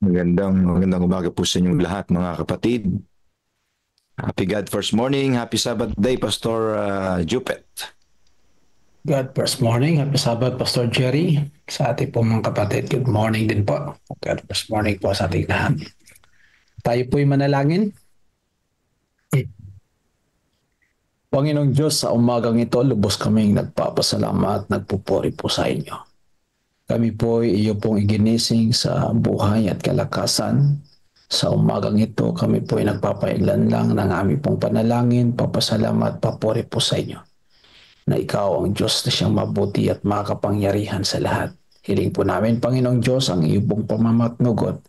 Magandang umaga po sa inyong lahat, mga kapatid. Happy God First Morning. Happy Sabbath Day, Pastor Jupet. God first morning. Happy Sabbath, Pastor Jerry. Sa ating po mga kapatid, good morning din po. God first morning po sa ating lahat. Tayo po'y manalangin. Panginoong Diyos, sa umagang ito, lubos kaming nagpapasalamat at nagpupuri po sa inyo. Kami po'y iyo pong iginising sa buhay at kalakasan. Sa umagang ito, kami po'y nagpapailan lang ng aming pong panalangin, papasalamat, papuri po sa inyo. Na ikaw ang Diyos na siyang mabuti at makapangyarihan sa lahat. Hiling po namin, Panginoong Diyos, ang iyong pong pamamatnugot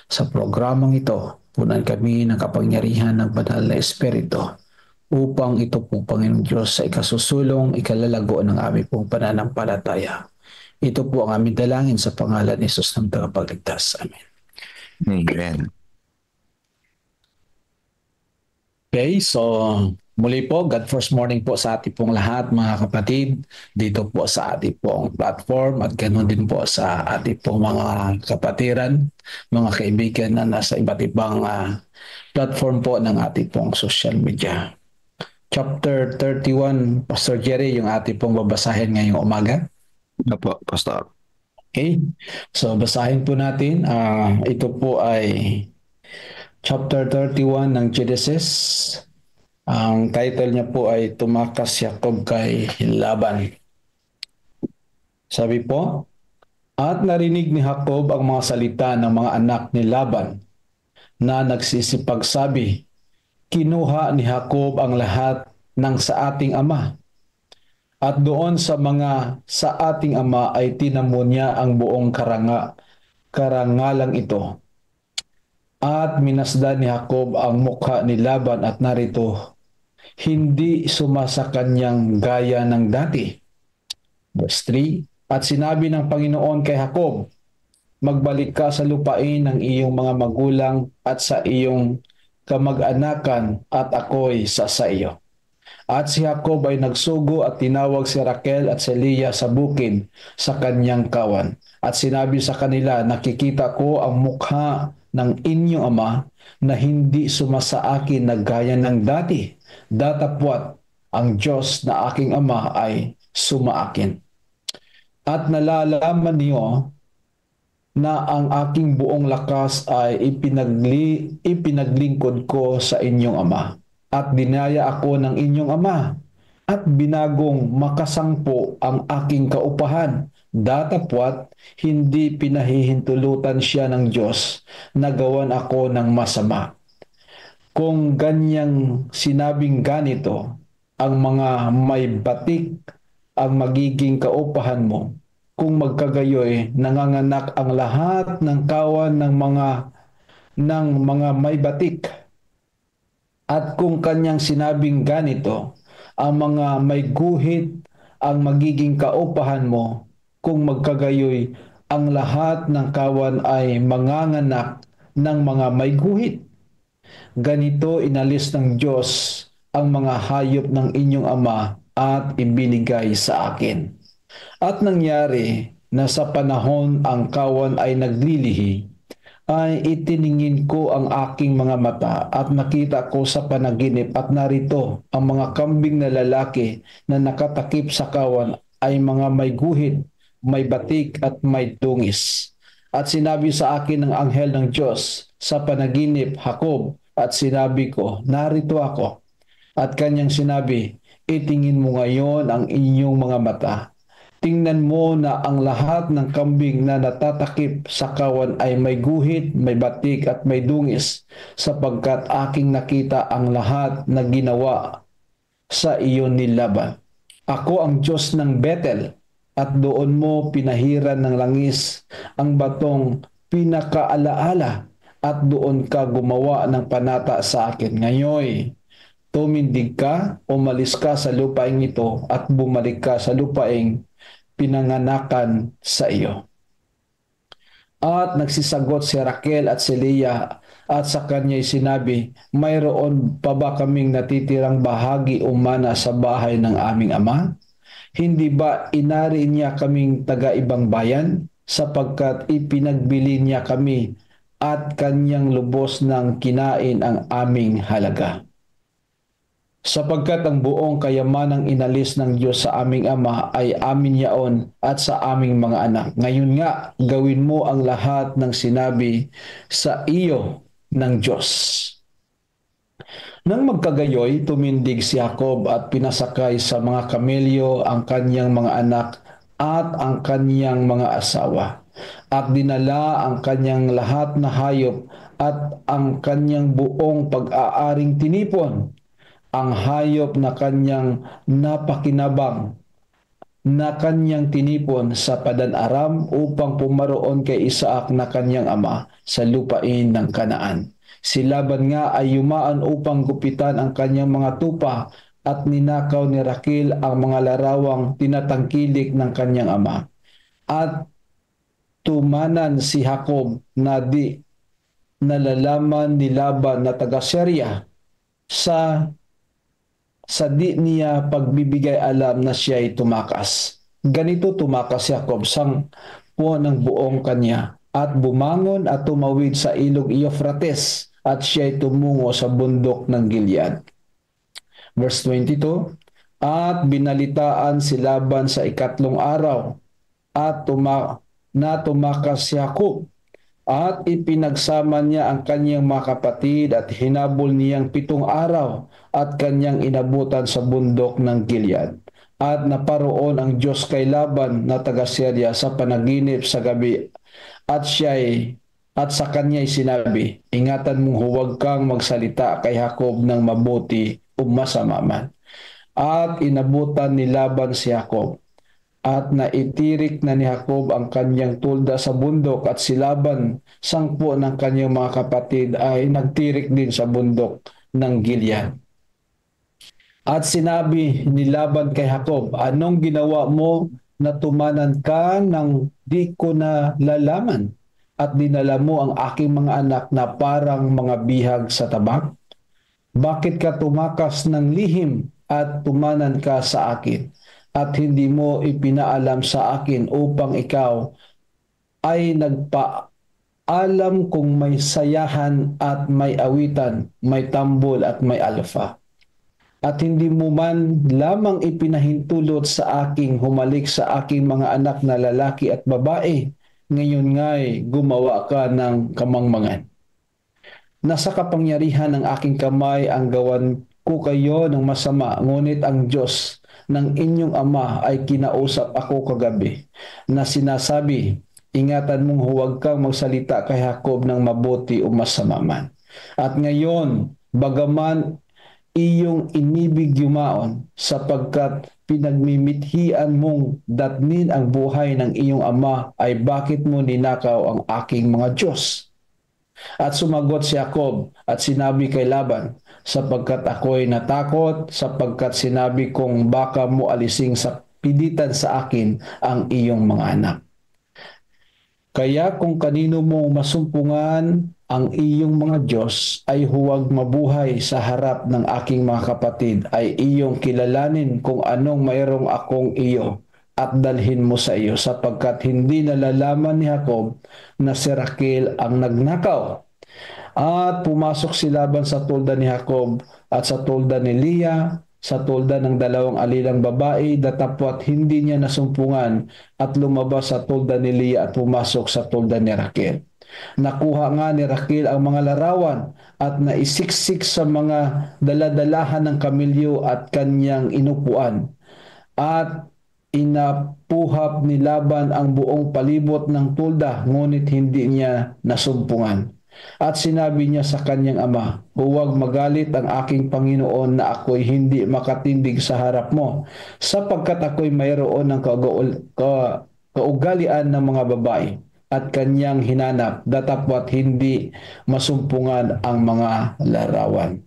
sa programang ito. Punan kami ng kapangyarihan ng banal na Espiritu upang ito po, Panginoong Diyos, sa ikasusulong, ikalalago ng aming pong pananampalataya. Ito po ang aming dalangin sa pangalan ni Jesus ng tagapagligtas. Amen. Amen. Okay, so muli po, God first morning po sa ating pong lahat, mga kapatid, dito po sa ating pong platform at ganoon din po sa ating pong mga kapatiran, mga kaibigan na nasa iba't ibang platform po ng ating pong social media. Chapter 31, Pastor Jerry, yung ating pong babasahin ngayong umaga. Opo, Pastor. Okay, so basahin po natin. Ito po ay Chapter 31 ng Genesis. Ang title niya po ay Tumakas Jacob kay Laban. Sabi po, at narinig ni Jacob ang mga salita ng mga anak ni Laban na nagsisipagsabi, kinuha ni Jacob ang lahat ng sa ating ama. At doon sa mga sa ating ama ay tinamo niya ang buong karangalang ito. At minasdan ni Jacob ang mukha ni Laban at narito, hindi sumasa kanyang gaya ng dati. Verse 3, at sinabi ng Panginoon kay Jacob, magbalik ka sa lupain ng iyong mga magulang at sa iyong kamag-anakan at ako'y sa iyo. At si Jacob ay nagsugo at tinawag si Raquel at si Leah sa bukid sa kanyang kawan. At sinabi sa kanila, nakikita ko ang mukha ng inyong ama na hindi sumasa akin na gaya ng dati. Datapwat ang Diyos na aking ama ay sumaakin. At nalalaman niyo na ang aking buong lakas ay ipinaglingkod ko sa inyong ama. At dinaya ako ng inyong ama at binagong makasangpo ang aking kaupahan. Datapwat hindi pinahihintulutan siya ng Diyos na gawan ako ng masama. Kung ganyang sinabing ganito, ang mga may batik ang magiging kaupahan mo. Kung magkagayoy, nanganganak ang lahat ng kawan ng mga may batik. At kung kanyang sinabing ganito, ang mga may guhit ang magiging kaupahan mo, kung magkagayoy, ang lahat ng kawan ay manganganak ng mga may guhit. Ganito inalis ng Diyos ang mga hayop ng inyong ama at ibinigay sa akin. At nangyari na sa panahon ang kawan ay naglilihi, ay itiningin ko ang aking mga mata at nakita ko sa panaginip at narito ang mga kambing na lalaki na nakatakip sa kawan ay mga may guhit, may batik at may tungis. At sinabi sa akin ng anghel ng Diyos sa panaginip, Jacob, at sinabi ko, narito ako. At kanyang sinabi, itingin mo ngayon ang inyong mga mata. Tingnan mo na ang lahat ng kambing na natatakip sa kawan ay may guhit, may batik at may dungis, sapagkat aking nakita ang lahat na ginawa sa iyo ni Laban. Ako ang Diyos ng Bethel, at doon mo pinahiran ng langis ang batong pinakaalaala, at doon ka gumawa ng panata sa akin. Ngayon, tumindig ka, umalis ka sa lupaing ito, at bumalik ka sa lupaing pinanganakan sa iyo. At nagsisagot si Raquel at si Leah at sa kanya'y sinabi, mayroon pa ba kaming natitirang bahagi o mana sa bahay ng aming ama? Hindi ba inari niya kaming taga-ibang bayan sapagkat ipinagbili niya kami at kanyang lubos ng kinain ang aming halaga. Sapagkat ang buong kayamanang inalis ng Diyos sa aming Ama ay amin yaon at sa aming mga anak. Ngayon nga, gawin mo ang lahat ng sinabi sa iyo ng Diyos. Nang magkagayoy, tumindig si Jacob at pinasakay sa mga kamelyo ang kanyang mga anak at ang kanyang mga asawa, at dinala ang kanyang lahat na hayop at ang kanyang buong pag-aaring tinipon, ang hayop na kanyang napakinabang na kanyang tinipon sa Padan-aram upang pumaroon kay Isaac na kanyang ama sa lupain ng Kanaan. Si Laban nga ay yumaan upang gupitan ang kanyang mga tupa at ninakaw ni Raquel ang mga larawang tinatangkilik ng kanyang ama. At tumanan si Jacob na di nalalaman ni Laban na taga Syria sa di niya pagbibigay alam na siya ay tumakas. Ganito tumakas si Jacob sang po ng buong kanya at bumangon at tumawid sa ilog Euphrates at siya ay tumungo sa bundok ng Gilead. Verse 22, at binalitaan si Laban sa ikatlong araw at tumakas si Jacob at ipinagsama niya ang kanyang mga kapatid at hinabol niyang 7 araw at kanyang inabutan sa bundok ng Gilead. At naparoon ang Diyos kay Laban na taga Syria sa panaginip sa gabi at sa kanya'y sinabi, ingatan mong huwag kang magsalita kay Jacob ng mabuti o masama man. At inabutan ni Laban si Jacob. At naitirik na ni Jacob ang kanyang tulda sa bundok at si Laban, sangpo ng kanyang mga kapatid, ay nagtirik din sa bundok ng Gilead. At sinabi ni Laban kay Jacob, anong ginawa mo na tumanan ka nang di ko na lalaman at dinala mo ang aking mga anak na parang mga bihag sa tabak? Bakit ka tumakas ng lihim at tumanan ka sa akin? At hindi mo ipinaalam sa akin upang ikaw ay nagpaalam kung may sayahan at may awitan, may tambol at may alfa. At hindi mo man lamang ipinahintulot sa aking humalik sa aking mga anak na lalaki at babae. Ngayon nga'y gumawa ka ng kamangmangan. Nasa kapangyarihan ng aking kamay ang gawan ko kayo ng masama, ngunit ang Diyos ng inyong ama ay kinausap ako kagabi na sinasabi, ingatan mong huwag kang magsalita kay Jacob ng mabuti o masama man. At ngayon, bagaman iyong inibig yumaon sapagkat pinagmimithian mong datnin ang buhay ng iyong ama, ay bakit mo ninakaw ang aking mga Diyos? At sumagot si Jacob at sinabi kay Laban, sapagkat ako'y natakot, sapagkat sinabi kong baka mo alising sa pilitan sa akin ang iyong mga anak. Kaya kung kanino mo masumpungan ang iyong mga Diyos, ay huwag mabuhay sa harap ng aking mga kapatid, ay iyong kilalanin kung anong mayroong akong iyo at dalhin mo sa iyo, sapagkat hindi nalalaman ni Jacob na si Raquel ang nagnakaw. At pumasok si Laban sa tulda ni Jacob at sa tulda ni Leah, sa tulda ng 2 alilang babae, datapwat hindi niya nasumpungan at lumabas sa tulda ni Leah at pumasok sa tulda ni Raquel. Nakuha nga ni Raquel ang mga larawan at naisiksik sa mga daladalahan ng kamilyo at kanyang inupuan. At inapuhap ni Laban ang buong palibot ng tulda, ngunit hindi niya nasumpungan. At sinabi niya sa kanyang ama, huwag magalit ang aking Panginoon na ako'y hindi makatindig sa harap mo, sapagkat ako'y mayroon ng kaugalian ng mga babae at kanyang hinanap, datapwat hindi masumpungan ang mga larawan.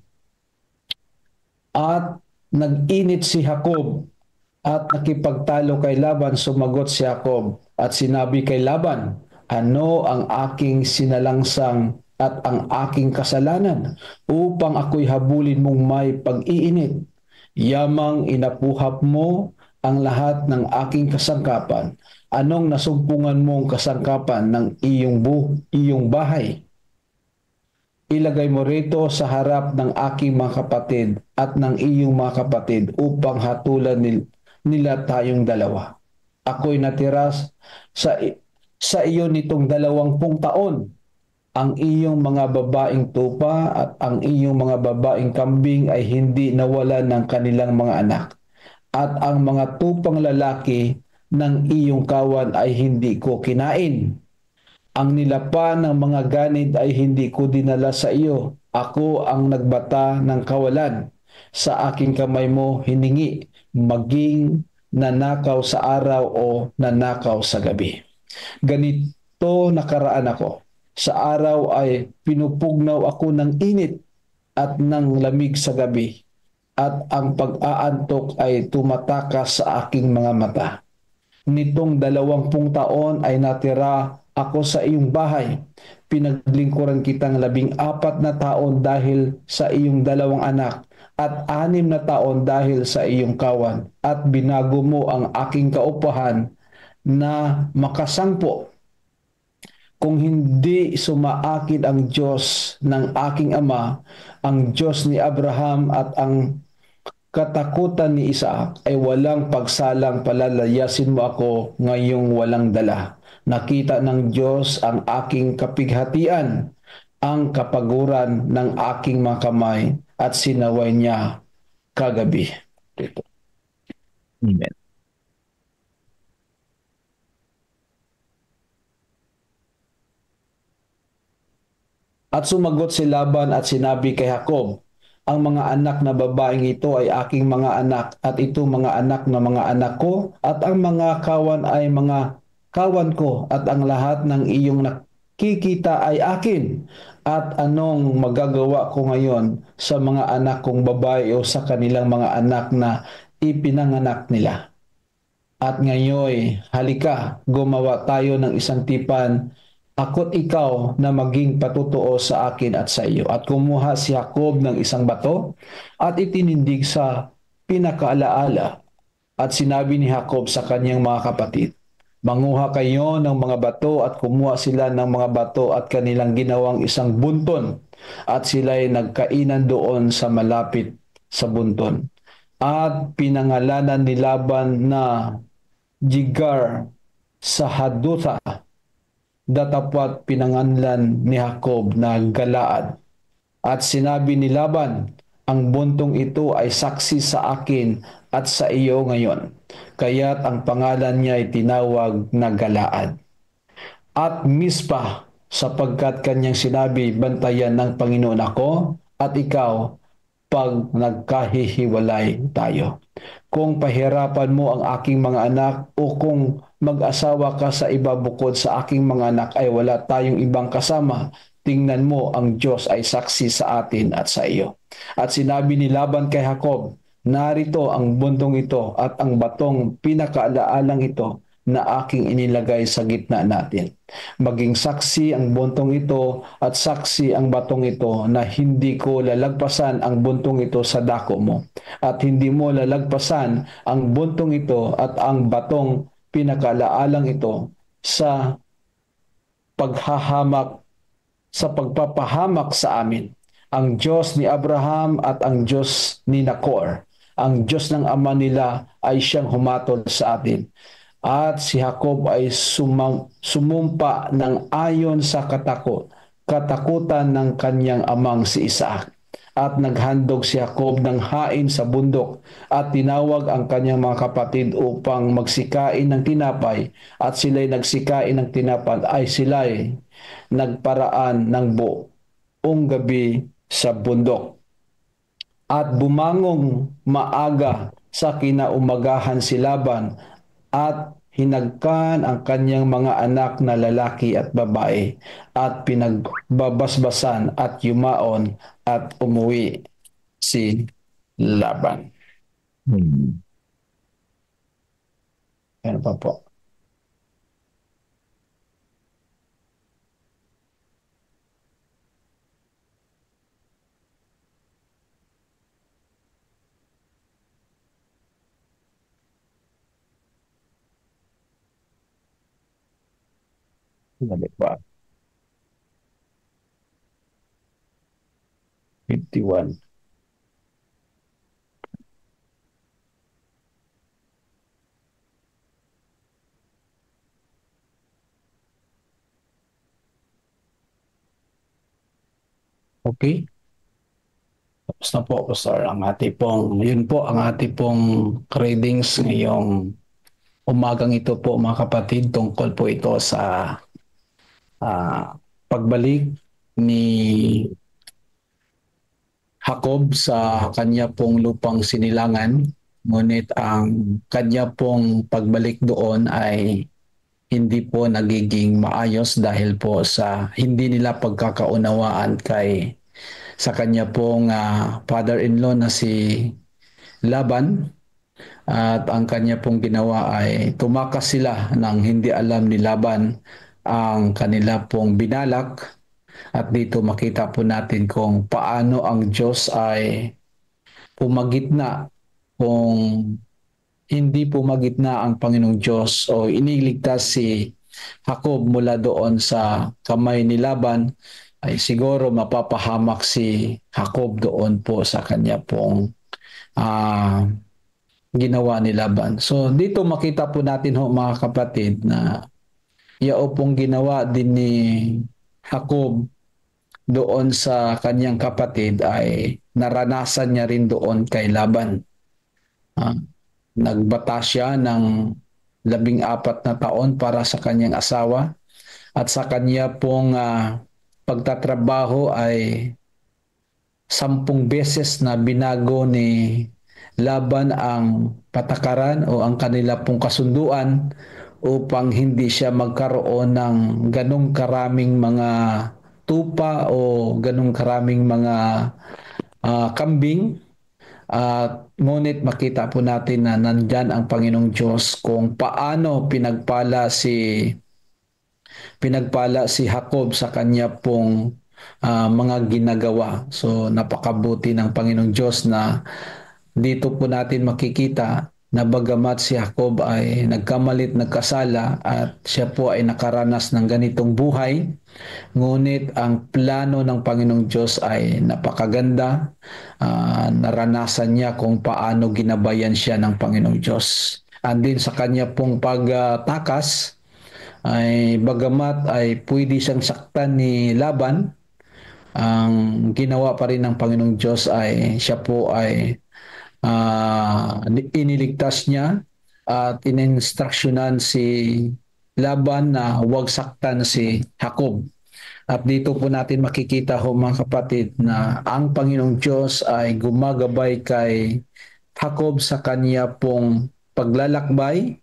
At nag-init si Jacob at nakipagtalo kay Laban. Sumagot si Jacob at sinabi kay Laban, ano ang aking sinalangsang at ang aking kasalanan upang ako'y habulin mong may pag-iinit? Yamang inapuhap mo ang lahat ng aking kasangkapan. Anong nasumpungan mong kasangkapan ng iyong bahay? Ilagay mo rito sa harap ng aking mga kapatid at ng iyong mga kapatid upang hatulan nila tayong dalawa. Ako'y natira sa iyo nitong 20 taon. Ang iyong mga babaeng tupa at ang iyong mga babaeng kambing ay hindi nawalan ng kanilang mga anak. At ang mga tupang lalaki ng iyong kawan ay hindi ko kinain. Ang nilapa ng mga ganid ay hindi ko dinala sa iyo. Ako ang nagbata ng kawalan. Sa aking kamay mo hiningi, maging nanakaw sa araw o nanakaw sa gabi. Ganito nakaraan ako. Sa araw ay pinupugnaw ako ng init at ng lamig sa gabi, at ang pag-aantok ay tumatakas sa aking mga mata. Nitong 20 taon ay natira ako sa iyong bahay. Pinaglingkuran kitang 14 taon dahil sa iyong 2 anak at 6 na taon dahil sa iyong kawan, at binago mo ang aking kaupahan na makasangpo. Kung hindi sumaakid ang Diyos ng aking ama, ang Diyos ni Abraham at ang katakutan ni Isaac, ay walang pagsalang palalayasin mo ako ngayong walang dala. Nakita ng Diyos ang aking kapighatian, ang kapaguran ng aking mga kamay, at sinaway niya kagabi. Ito. Amen. At sumagot si Laban at sinabi kay Jacob, ang mga anak na babaeng ito ay aking mga anak, at ito mga anak na mga anak ko, at ang mga kawan ay mga kawan ko, at ang lahat ng iyong nakikita ay akin. At anong magagawa ko ngayon sa mga anak kong babae o sa kanilang mga anak na ipinanganak nila? At ngayon, halika, gumawa tayo ng isang tipan, ako't ikaw na maging patutuo sa akin at sa iyo. At kumuha si Jacob ng isang bato at itinindig sa pinakaalaala. At sinabi ni Jacob sa kanyang mga kapatid, manguha kayo ng mga bato, at kumuha sila ng mga bato at kanilang ginawang isang bunton. At sila'y nagkainan doon sa malapit sa bunton. At pinangalanan ni Laban na Jigar sa Hadutha, datapwat pinanganlan ni Jacob na Galaad. At sinabi ni Laban, ang buntong ito ay saksi sa akin at sa iyo ngayon. Kaya't ang pangalan niya ay tinawag na Galaad. At Mispa, sapagkat kanyang sinabi, bantayan ng Panginoon ako at ikaw pag nagkahihiwalay tayo. Kung pahirapan mo ang aking mga anak, o kung mag-asawa ka sa iba bukod sa aking mga anak, ay wala tayong ibang kasama. Tingnan mo, ang Diyos ay saksi sa atin at sa iyo. At sinabi ni Laban kay Jacob, narito ang buntong ito at ang batong pinakaalaalang ito na aking inilagay sa gitna natin. Maging saksi ang buntong ito at saksi ang batong ito na hindi ko lalagpasan ang buntong ito sa dako mo, at hindi mo lalagpasan ang buntong ito at ang batong pinakaalaalang ito sa paghahamak, sa pagpapahamak sa amin. Ang Diyos ni Abraham at ang Diyos ni Nacor, ang Diyos ng ama nila, ay siyang humatol sa atin. At si Jacob ay sumumpa ng ayon sa katakutan ng kanyang amang si Isaac. At naghandog si Jacob ng hain sa bundok, at tinawag ang kanyang mga kapatid upang magsikain ng tinapay, at sila'y nagsikain ng tinapay, ay sila'y nagparaan ng buong gabi sa bundok. At bumangong maaga sa kinaumagahan si Laban, at hinagkan ang kanyang mga anak na lalaki at babae, at pinagbabasbasan at yumaon, at umuwi si Laban. Ano pa po? Ano pa? 31. Okay. Tapos na po, Pastor. Yun po ang ating pong readings ngayong umagang ito po, mga kapatid. Tungkol po ito sa pagbalik ni Jacob sa kanya pong lupang sinilangan. Ngunit ang kanya pong pagbalik doon ay hindi po nagiging maayos dahil po sa hindi nila pagkakaunawaan sa kanya pong father-in-law na si Laban. At ang kanya pong ginawa ay tumakas sila nang hindi alam ni Laban ang kanila pong binalak. At dito makita po natin kung paano ang Diyos ay pumagitna. Kung hindi pumagitna ang Panginoong Diyos o iniligtas si Jacob mula doon sa kamay ni Laban, ay siguro mapapahamak si Jacob doon po sa kanya pong ginawa ni Laban. So dito makita po natin ho, mga kapatid, na yao pong ginawa din ni Jacob doon sa kanyang kapatid ay naranasan niya rin doon kay Laban. Nagbata siya ng 14 na taon para sa kanyang asawa at sa kanya pong pagtatrabaho ay 10 beses na binago ni Laban ang patakaran o ang kanila pong kasunduan upang hindi siya magkaroon ng ganong karaming mga tupa o ganong karaming mga kambing. Ngunit makita po natin na nandyan ang Panginoong Diyos kung paano pinagpala si Jacob sa kanya pong mga ginagawa. So napakabuti ng Panginoong Diyos na dito po natin makikita na bagamat si Jacob ay nagkamalit, nagkasala at siya po ay nakaranas ng ganitong buhay, ngunit ang plano ng Panginoong Diyos ay napakaganda. Naranasan niya kung paano ginabayan siya ng Panginoong Diyos. And din sa kanya pong pagtakas, ay bagamat ay pwede siyang saktan ni Laban, ang ginawa pa rin ng Panginoong Diyos ay siya po ay iniligtas niya at ininstruksyonan si Laban na huwag saktan si Jacob. At dito po natin makikita ho, mga kapatid, na ang Panginoong Diyos ay gumagabay kay Jacob sa kanya pong paglalakbay.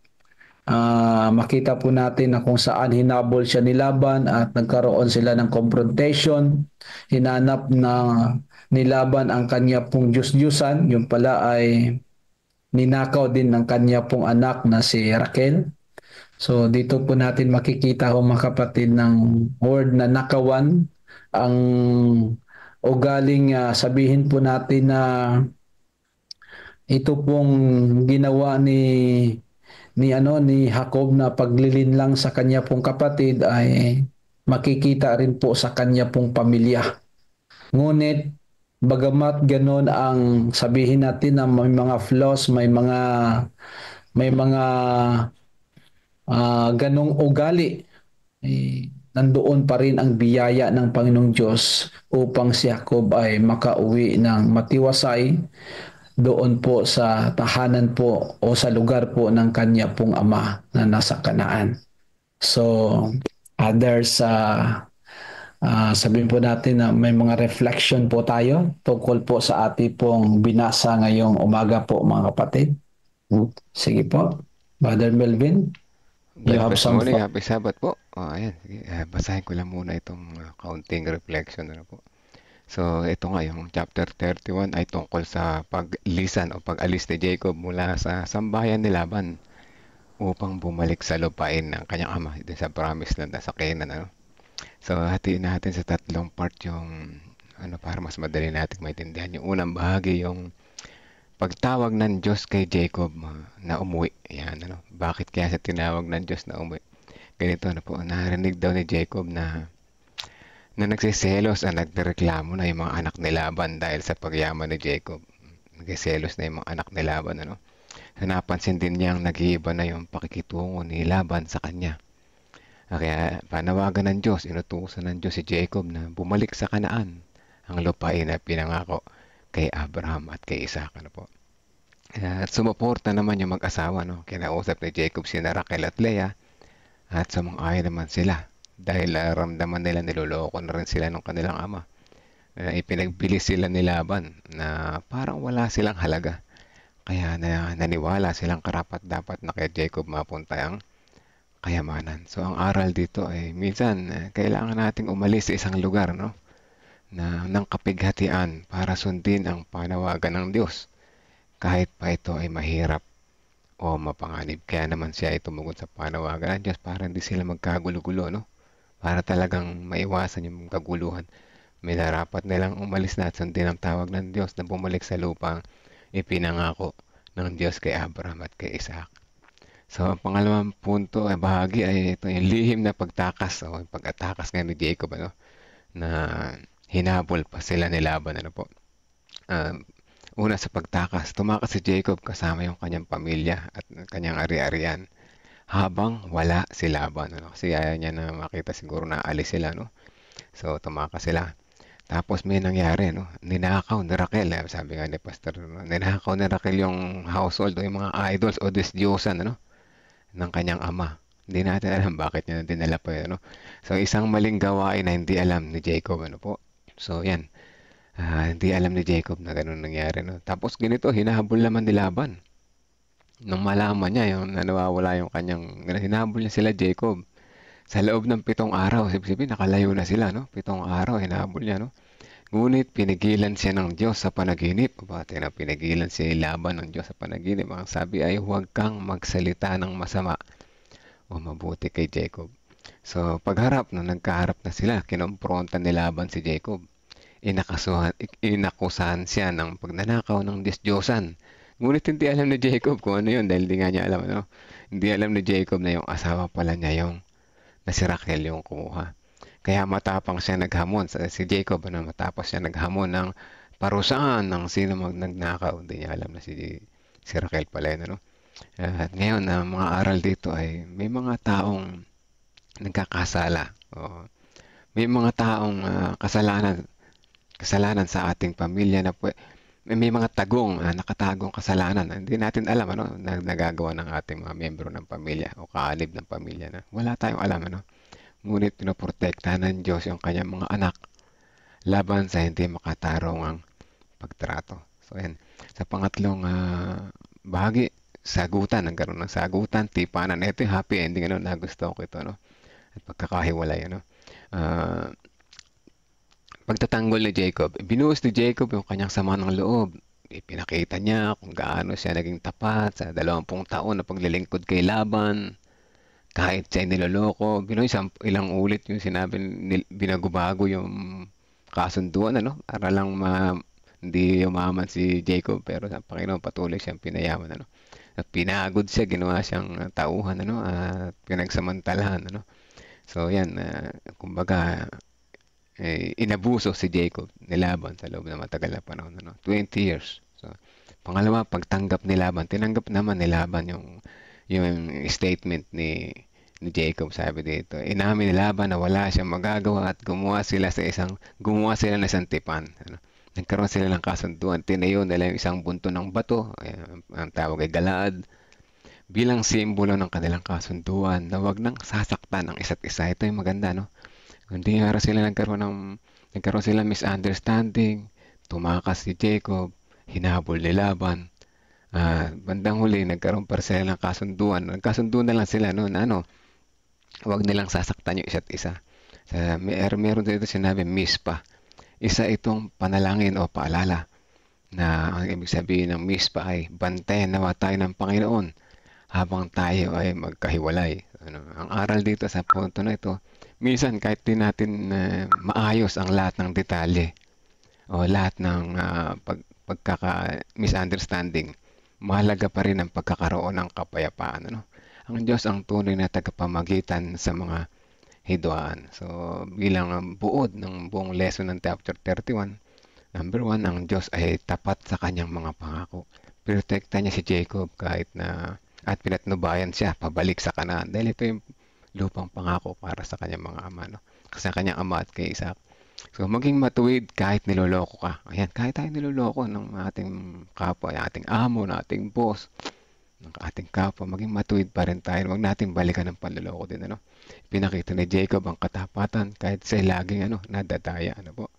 Makita po natin na kung saan hinabol siya ni Laban at nagkaroon sila ng confrontation. Hinanap na ni Laban ang kanya pong Diyos-Diyusan. Yung pala ay ninakaw din ng kanya pong anak na si Raquel. So dito po natin makikita ho, mga kapatid, ng word na nakawan. Ang ugaling sabihin po natin na ito pong ginawa ni Jacob na paglilinlang sa kanya pong kapatid ay makikita rin po sa kanya pong pamilya. Ngunit bagamat ganon ang sabihin natin na may mga flaws, may mga ganong ugali, nandoon pa rin ang biyaya ng Panginoong Diyos upang si Jacob ay makauwi ng matiwasay doon po sa tahanan po o sa lugar po ng kanya pong ama na nasa Kanaan. So, sabihin po natin na may mga reflection po tayo tungkol po sa ating pong binasa ngayong umaga po, mga kapatid. Sige po, Brother Melvin. Happy Sabbath po. Ayan, sige. Basahin ko lang muna itong kaunting reflection. Ano po. So, ito nga, yung chapter 31 ay tungkol sa paglisan o pag-alis ni Jacob mula sa sambahayan ni Laban upang bumalik sa lupain ng kanyang ama dito sa promised land sa Canaan. Ano? So, hatiin natin sa 3 part yung para mas madali natin maintindihan. Yung unang bahagi, yung pagtawag ng Diyos kay Jacob na umuwi. Yan, bakit kaya sa tinawag ng Diyos na umuwi? Ganito po, narinig daw ni Jacob na na nagsiselos at nagreklamo na yung mga anak ni Laban dahil sa pagyaman ni Jacob. Nagsiselos na yung mga anak ni Laban, ano? Napansin din niyang nag-iiba na yung pakikitungo ni Laban sa kanya. Kaya panawagan ng Diyos, inutusan ng Diyos si Jacob na bumalik sa Kanaan, ang lupain na pinangako kay Abraham at kay Isaac, ano po. At sumuporta naman yung mag-asawa, no? Kinausap ni Jacob si Rachel at Leah at sumang-ayon naman sila dahil ramdaman nila niloloko na rin sila ng kanilang ama. Ipinagbilis sila ni Laban na parang wala silang halaga. Kaya naniwala silang karapat dapat na kay Jacob mapunta ang kayamanan. So ang aral dito ay minsan kailangan nating umalis sa isang lugar, no? Ng kapighatian para sundin ang panawagan ng Diyos. Kahit pa ito ay mahirap o mapanganib. Kaya naman siya ay tumugon sa panawagan ng Diyos para hindi sila magkagulo-gulo, no? Para talagang maiwasan yung kaguluhan. May narapat nilang umalis na at sundin ang tawag ng Diyos na bumalik sa lupang ipinangako ng Diyos kay Abraham at kay Isaac. So, ang pangalawang punto ay bahagi ay ito yung lihim na pagtakas o pag-atakas nga ni Jacob, ano, na hinabol pa sila ni Laban, ano po. Una sa pagtakas, tumakas si Jacob kasama yung kanyang pamilya at kanyang ari-arian habang wala si Laban, ano, kasi ayaw niya na makita siguro na alis sila, no. So, tumakas sila. Tapos may nangyari, no? Ninakaw ni Raquel, sabi nga ni Pastor, no? Ninakaw ni Raquel yung household o yung mga idols o Diyos-Diyosan, ano, ng kanyang ama. Hindi natin alam bakit niya dinala pa yun, no? So, isang maling gawain na hindi alam ni Jacob, ano po. So, yan. Hindi alam ni Jacob na ganun nangyari, no? Tapos ganito, hinahabol naman ni Laban. Nung malaman niya yung nawawala yung kanyang, hinahabol niya sila Jacob. Sa loob ng 7 araw, sabi nakalayo na sila, no? 7 araw, hinahabol niya, no? Ngunit pinigilan siya ng Diyos sa panaginip. Pati na pinigilan si Laban ng Diyos sa panaginip. Ang sabi ay huwag kang magsalita ng masama o mabuti kay Jacob. So, pagharap, no, nagkaharap na sila, kinompronta ni Laban si Jacob. Inakusahan siya ng pagnanakaw ng Diyos-Diyosan. Ngunit hindi alam ni Jacob kung ano yun dahil hindi nga niya alam, ano? Hindi alam ni Jacob na yung asawa pala niya yung na si Raquel yung kumuha. Kaya matapang siya naghamon si Jacob, ano, matapos siya naghamon ng parusahan ng sino nagnakaw. Hindi niya alam na si Raquel pala yun, ano? At ngayon, ang mga aral dito ay may mga taong nagkakasala. O, may mga taong kasalanan sa ating pamilya na may mga tagong, nakatagong kasalanan. Hindi natin alam, ano, na nagagawa ng ating mga miyembro ng pamilya o kaalib ng pamilya na wala tayong alam, ano. Ngunit pinoprotektahan ng Diyos yung kanyang mga anak laban sa hindi makatarong ang pagtrato. So, yan. Sa pangatlong bahagi, sagutan. Nagkaroon ng sagutan, tipanan. Ito yung happy ending, ano, nagustuhan ko ito, no. At pagkakahiwalay, ano. Pagtatanggol ni Jacob, binuhos ni Jacob yung kanyang sama ng loob. Ipinakita niya kung gaano siya naging tapat sa 20 taon na paglilingkod kay Laban. Kahit siya niloloko, binuhos ilang ulit yung sinabi, binago-bago yung kasunduan, ano? Para lang hindi umaman si Jacob, pero sa Panginoon patuloy siyang pinayaman, ano? At pinagod siya, ginawa siyang tauhan, ano? At pinagsamantalahan, ano? So, yan, kumbaga, inabuso si Jacob ni Laban sa loob ng matagal na panahon, ano? 20 years. So, pangalawa, pagtanggap ni Laban, tinanggap naman ni Laban yung statement ni Jacob. Sabi dito, inamin ni Laban na wala siyang magagawa at gumawa sila ng isang tipan, ano? Nagkaroon sila ng kasunduan, tinayo nila yung isang bunto ng bato, ang tawag ay Galaad, bilang simbolo ng kanilang kasunduan na wag nang sasaktan ang isa't isa. Ito yung maganda, no? Hindi nga sila nagkaroon sila misunderstanding, tumakas si Jacob, hinabol ni Laban. Bandang huli, nagkaroon pa sila ng kasunduan. Nagkasunduan na lang sila, no, na ano, huwag nilang sasaktan yung isa't isa. Meron dito sinabi, mispa. Isa itong panalangin o paalala na ang ibig sabihin ng mispa ay bantayan nawa tayo ng Panginoon habang tayo ay magkahiwalay. Ano, ang aral dito sa punto na ito, minsan kahit di natin maayos ang lahat ng detalye o lahat ng pagkaka-misunderstanding, mahalaga pa rin ang pagkakaroon ng kapayapaan, ano? Ang Diyos ang tunay na tagapamagitan sa mga hidwaan. So, bilang buod ng buong lesson ng chapter 31, number 1, ang Diyos ay tapat sa kanyang mga pangako. Protekta niya si Jacob kahit na at pinatnubayan siya pabalik sa Kanaan dahil ito yung lupang pangako para sa kanyang mga ama, no? Kasi kanyang ama at kay Isaac. So, maging matuwid kahit niloloko ka. Ayan, kahit tayo niloloko ng ating kapwa, yung ating amo, ng ating boss, ng ating kapwa, maging matuwid pa rin tayo. Huwag nating balikan ng panloloko din, ano? Pinakita ni Jacob ang katapatan kahit siya laging, nadadaya, ano po.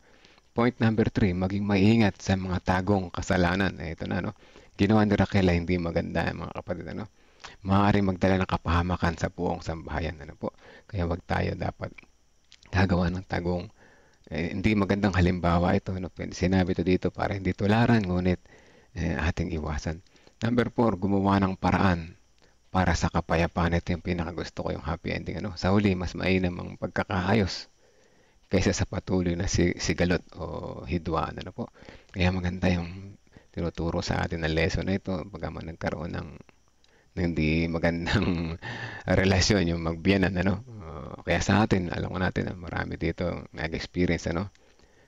Point number 3, maging maingat sa mga tagong kasalanan. Ito na, no? Ginawa ni Raquel ay hindi maganda, mga kapatid, ano? Maaaring magdala ng kapahamakan sa buong sambahayan, ano po. Kaya wag tayo dapat gagawa ng tagong hindi magandang halimbawa ito, no? Sinabi ito dito para hindi tularan, ngunit ating iwasan. Number 4, gumawa ng paraan para sa kapayapaan. Ito yung pinakagusto ko, yung happy ending, ano? Sa huli, mas mainam ang pagkakaayos kaysa sa patuloy na sigalot o hidwaan, ano po. Kaya maganda yung tinuturo sa atin na lesson na ito, pagkaman nagkaroon ng hindi magandang relasyon yung magbiyanan, ano. Kaya sa atin, alam ko natin na marami dito nag-experience, ano,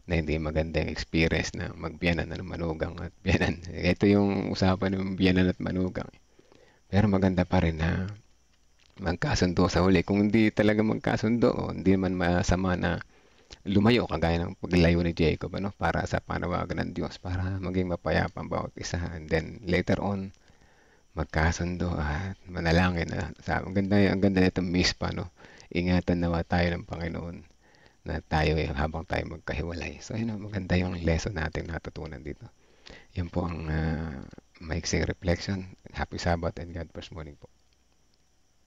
na hindi magandang experience na magbiyanan, ano, manugang at biyanan. Ito yung usapan ng biyanan at manugang. Pero maganda pa rin na magkasundo sa huli. Kung hindi talaga magkasundo, o hindi man masama na lumayo, kagaya ng paglayo ni Jacob, ano, para sa panawagan ng Diyos, para maging mapayapa ang bawat isa. And then later on, magkasundo at manalangin na ang ganda nitong mispa, no? Ingatan nawa tayo ng Panginoon na tayo habang tayo magkahiwalay. So yun, maganda yung lesson natin natutunan dito. Yan po ang maiksing reflection. Happy Sabbath and God bless morning po.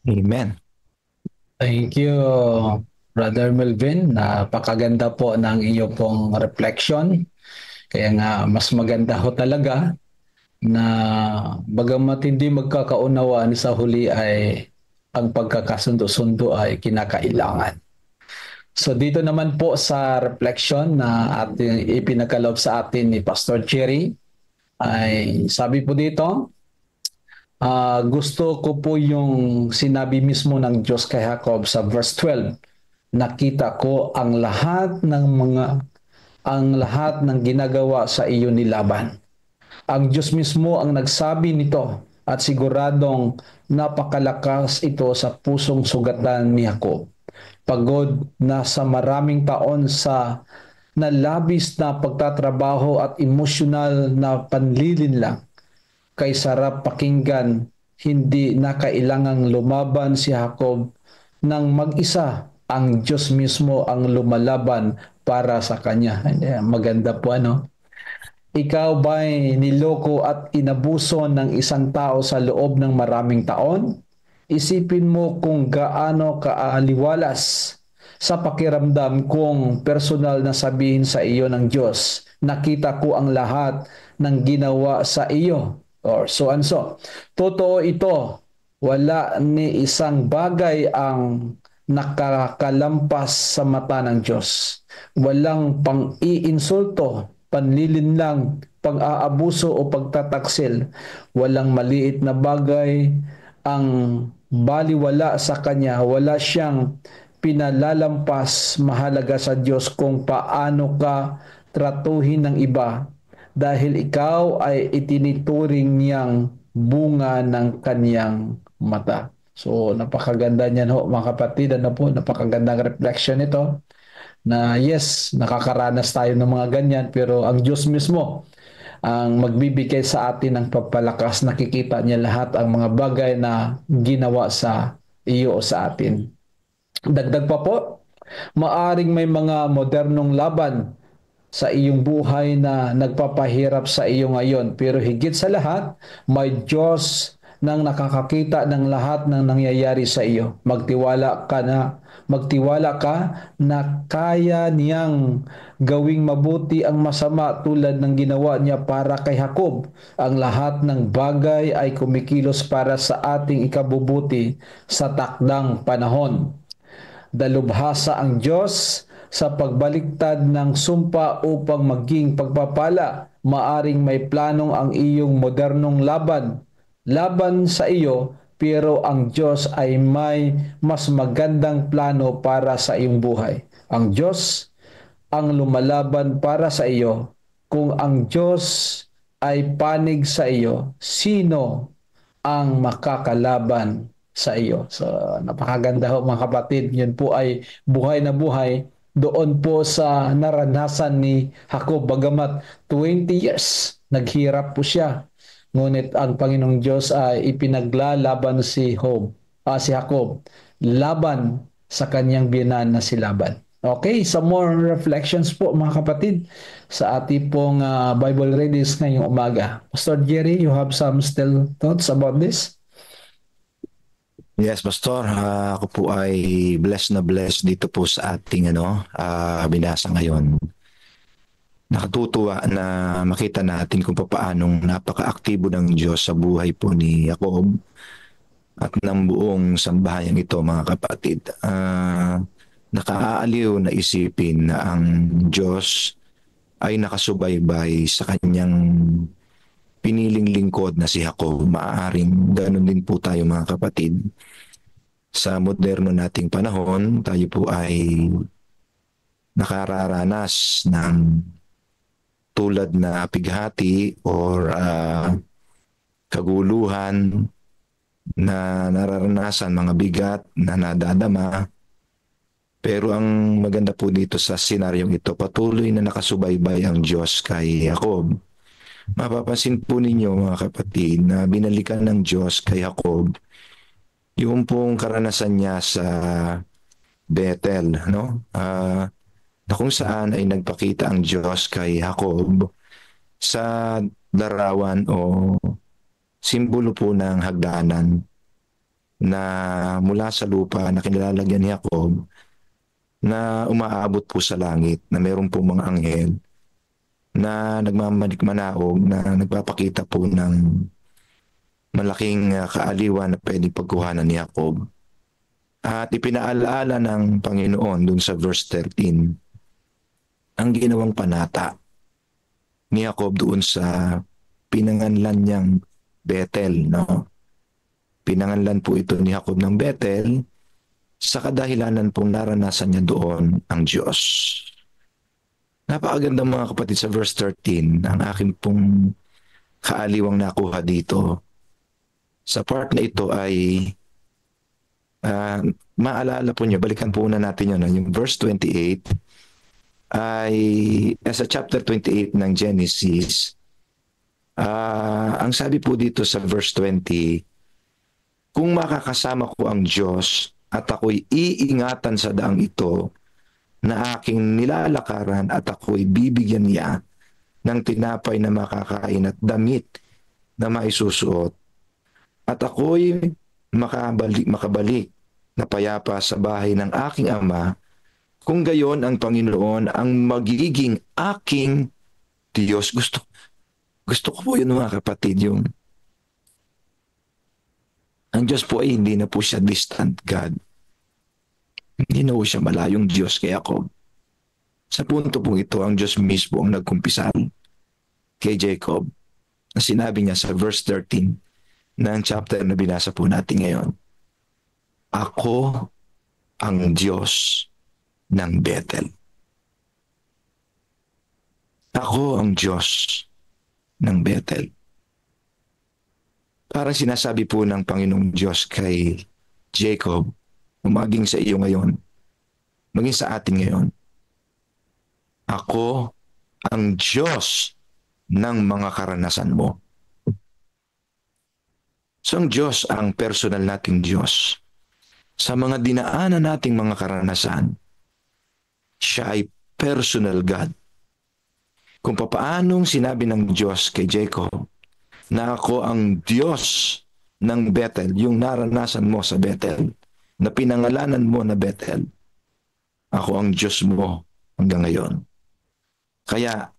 Amen. Thank you, Brother Melvin. Napakaganda po ng iyo pong reflection. Kaya nga, mas maganda ho talaga na bagamat hindi magkakaunawaan sa huli ay ang pagkakasundo-sundo ay kinakailangan. So dito naman po sa reflection na ating ipinagkaloob sa atin ni Pastor Cherry, ay sabi po dito, gusto ko po yung sinabi mismo ng Diyos kay Jacob sa verse 12. Nakita ko ang lahat ng ginagawa sa iyo ni Laban. Ang Diyos mismo ang nagsabi nito at siguradong napakalakas ito sa pusong sugatan ni Jacob. Pagod na sa maraming taon sa nalabis na pagtatrabaho at emosyonal na panlilinlang, kay sarap pakinggan, hindi na kailangang lumaban si Jacob nang mag-isa. Ang Diyos mismo ang lumalaban para sa kanya. Maganda po, ano? Ikaw ba'y niloko at inabuso ng isang tao sa loob ng maraming taon? Isipin mo kung gaano kaaliwalas sa pakiramdam kung personal na sabihin sa iyo ng Diyos, nakita ko ang lahat ng ginawa sa iyo, or so and so. Totoo ito, wala ni isang bagay ang nakakalampas sa mata ng Diyos. Walang pang-iinsulto, panlilinlang, pang-aabuso o pagtataksil. Walang maliit na bagay ang baliwala sa Kanya. Wala siyang pinalalampas. Mahalaga sa Diyos kung paano ka tratuhin ng iba dahil ikaw ay itinituring niyang bunga ng Kanyang mata. So, napakaganda niyan ho, mga kapatid. Ano po, napakagandang reflection ito. Na yes, nakakaranas tayo ng mga ganyan, pero ang Diyos mismo ang magbibigay sa atin ng pagpalakas. Nakikita niya lahat ang mga bagay na ginawa sa iyo o sa atin. Dagdag pa po, maaring may mga modernong laban sa iyong buhay na nagpapahirap sa iyo ngayon, pero higit sa lahat, may Diyos nang nakakakita ng lahat ng nangyayari sa iyo. Magtiwala ka na kaya niyang gawing mabuti ang masama tulad ng ginawa niya para kay Jacob. Ang lahat ng bagay ay kumikilos para sa ating ikabubuti sa takdang panahon. Dalubhasa ang Diyos sa pagbaliktad ng sumpa upang maging pagpapala. Maaring may planong ang iyong modernong laban sa iyo pero ang Diyos ay may mas magandang plano para sa iyong buhay. Ang Diyos ang lumalaban para sa iyo. Kung ang Diyos ay panig sa iyo, sino ang makakalaban sa iyo? So, napakaganda ho mga kapatid. Yun po ay buhay na buhay doon po sa naranasan ni Jacob. Bagamat 20 years, naghirap po siya. Ngunit ang Panginoong Diyos ay ipinaglalaban si Jacob laban sa kanyang biyanan na si Laban. Okay, some more reflections po mga kapatid sa ating pong Bible readings ngayong umaga. Pastor Jerry, you have some still thoughts about this? Yes, Pastor. Ako po ay blessed na blessed dito po sa ating binasa ngayon. Nakatutuwa na makita natin kung paanong napaka-aktibo ng Diyos sa buhay po ni Jacob at ng buong sambahayan ito, mga kapatid. Nakaaaliw na isipin na ang Diyos ay nakasubaybay sa kanyang piniling lingkod na si Jacob. Maaaring ganun din po tayo, mga kapatid. Sa moderno nating panahon, tayo po ay nakararanas ng tulad na pighati or kaguluhan na nararanasan, mga bigat na nadadama. Pero ang maganda po dito sa senaryong ito, patuloy na nakasubaybay ang Diyos kay Jacob. Mapapansin po ninyo, mga kapatid, na binalikan ng Diyos kay Jacob yung pong karanasan niya sa Bethel, no? Na kung saan ay nagpakita ang Diyos kay Jacob sa larawan o simbolo po ng hagdanan na mula sa lupa na kinilalagyan ni Jacob na umaabot po sa langit, na mayroon po mga anghel na nagmamanikmanaog na nagpapakita po ng malaking kaaliwan na pwedeng pagkuhanan ni Jacob. At ipinaalaala ng Panginoon dun sa verse 13 ang ginawang panata ni Jacob doon sa pinanganlan niyang Bethel, no? Pinanganlan po ito ni Jacob ng Bethel sa kadahilanan pong naranasan niya doon ang Diyos. Napakaganda, mga kapatid, sa verse 13, ang aking pong kaaliwang nakuha dito. Sa part na ito ay maalala po niyo, balikan po na natin yun, yung verse 28 ay sa chapter 28 ng Genesis. Ang sabi po dito sa verse 20, kung makakasama ko ang Diyos at ako'y iingatan sa daang ito na aking nilalakaran at ako'y bibigyan niya ng tinapay na makakain at damit na maisusuot at ako'y makabalik na payapa sa bahay ng aking ama, kung gayon ang Panginoon ang magiging aking Diyos. Gusto ko po yun, mga kapatid, yung ang Diyos po ay hindi na po siya distant God. Hindi na po siya malayong Diyos kay Jacob. Sa punto po ito, ang Diyos mismo ang nagkumpisal kay Jacob na sinabi niya sa verse 13 ng chapter na binasa po natin ngayon, ako ang Diyos ng Bethel. Ako ang Diyos ng Bethel. Parang sinasabi po ng Panginoong Diyos kay Jacob, maging sa iyo ngayon, maging sa atin ngayon, ako ang Diyos ng mga karanasan mo. So ang Diyos, ang personal nating Diyos, sa mga dinaanan nating mga karanasan, siya ay personal God. Kung papaanong sinabi ng Diyos kay Jacob na ako ang Diyos ng Bethel, yung naranasan mo sa Bethel, na pinangalanan mo na Bethel, ako ang Diyos mo hanggang ngayon. Kaya,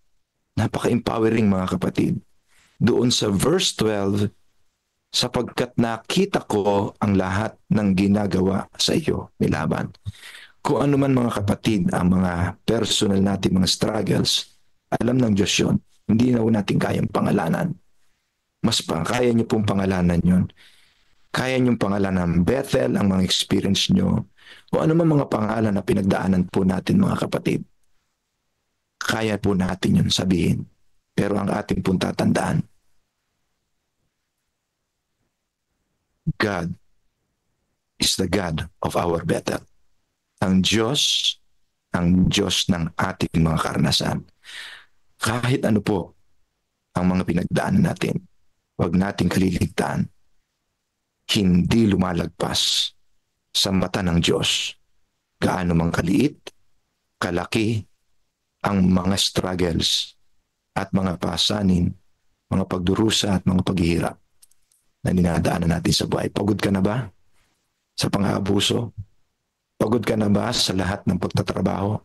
napaka-empowering, mga kapatid. Doon sa verse 12, sapagkat nakita ko ang lahat ng ginagawa sa iyo, ni Laban. Kung ano man, mga kapatid, ang mga personal natin, mga struggles, alam ng Diyos yun. Hindi na natin kayang pangalanan. Mas kaya niyo pong pangalanan yun. Kaya niyong pangalan ng Bethel, ang mga experience nyo, o ano man mga pangalan na pinagdaanan po natin mga kapatid. Kaya po natin yun sabihin. Pero ang ating pong tatandaan, God is the God of our Bethel. Ang Diyos ng ating mga karanasan. Kahit ano po ang mga pinagdaanan natin, huwag nating kaliligtaan, hindi lumalagpas sa mata ng Diyos gaano mang kaliit, kalaki ang mga struggles at mga pasanin, mga pagdurusa at mga paghihirap na dinadaanan natin sa buhay. Pagod ka na ba sa pang-aabuso? Pagod ka na ba sa lahat ng pagtatrabaho?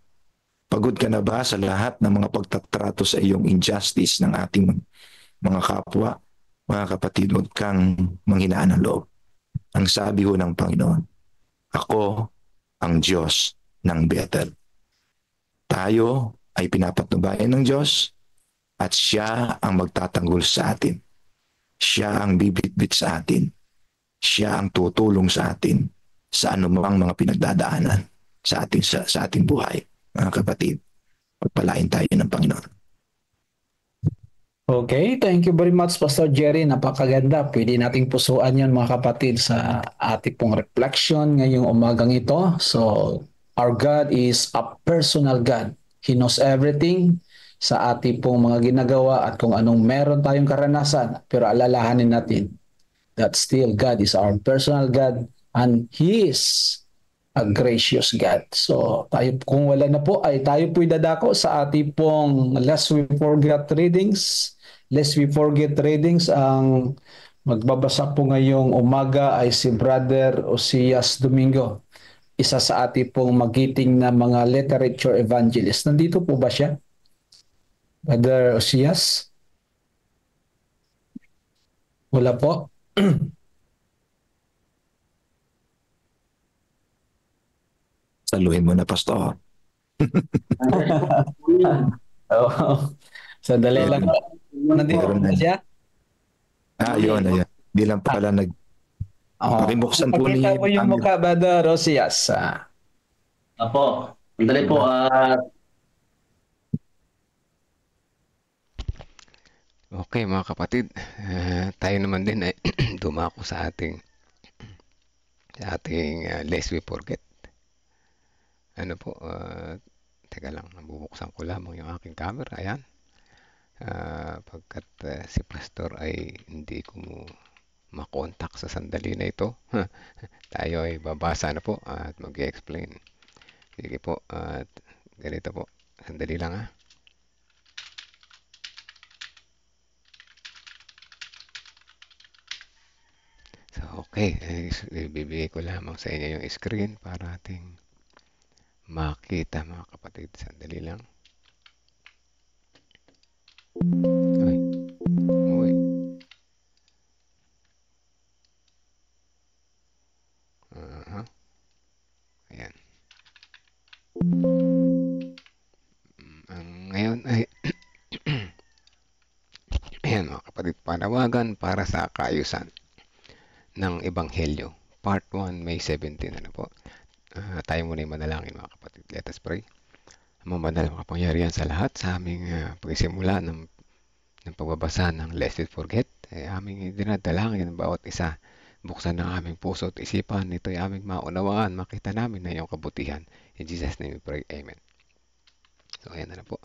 Pagod ka na ba sa lahat ng mga pagtatrato sa iyong injustice ng ating mga kapwa? Mga kapatid, huwag kang manghinaan ng loob. Ang sabi ho ng Panginoon, ako ang Diyos ng Bethel. Tayo ay pinapatnubayan ng Diyos at siya ang magtatanggol sa atin. Siya ang bibitbit sa atin. Siya ang tutulong sa atin sa anumang mga pinagdadaanan sa ating buhay. Mga kapatid, pagpalain tayo ng Panginoon. Okay, thank you very much, Pastor Jerry. Napakaganda. Pwede nating pusuan yan, mga kapatid, sa ating pong reflection ngayong umagang ito. So, our God is a personal God. He knows everything sa ating pong mga ginagawa at kung anong meron tayong karanasan. Pero alalahanin natin that still God is our personal God and He is a gracious God. So, tayo, kung wala na po, ay tayo po'y dadako sa ating pong Lest We Forget readings. Lest We Forget readings, ang magbabasa po ngayong umaga ay si Brother Osias Domingo. Isa sa ating pong magiting na mga literature evangelist. Nandito po ba siya? Brother Osias? Wala po. Saluhin mo na, Pastor. Oh, sandali lang. Nandito ba siya? Yun. Di lang pala pakibuksan po Pakita mo yung mukha, Brother Osias. Apo, sandali po. Okay mga kapatid, tayo naman din ay dumako sa ating Lest We Forget. Ano po, teka lang, nabubuksan ko lamang yung aking camera. Ayan. Pagkat si Pastor ay hindi ko makontak sa sandali na ito. Tayo ay babasa na po at mag-explain. Sige po, at ganito po. Sandali lang ha. So, okay. Ibibigay ko lamang sa inyo yung screen para ating makita mga kapatid. Sandali lang. Uy. Ayan. Ngayon ay ayan mga kapatid, panawagan para sa kaayusan ng Ebanghelyo. Part 1, May 17. Ano po? Tayo muna yung manalangin mga kapatid. Let us pray. Mamadalang makapangyarihan sa lahat sa aming pagsimula ng pagbabasa ng Lest We Forget. Aming dinadalangin ng bawat isa. Buksan ng aming puso at isipan. Ito ay aming maunawaan. Makita namin na iyong kabutihan. In Jesus' name we pray. Amen. So, ayan na po.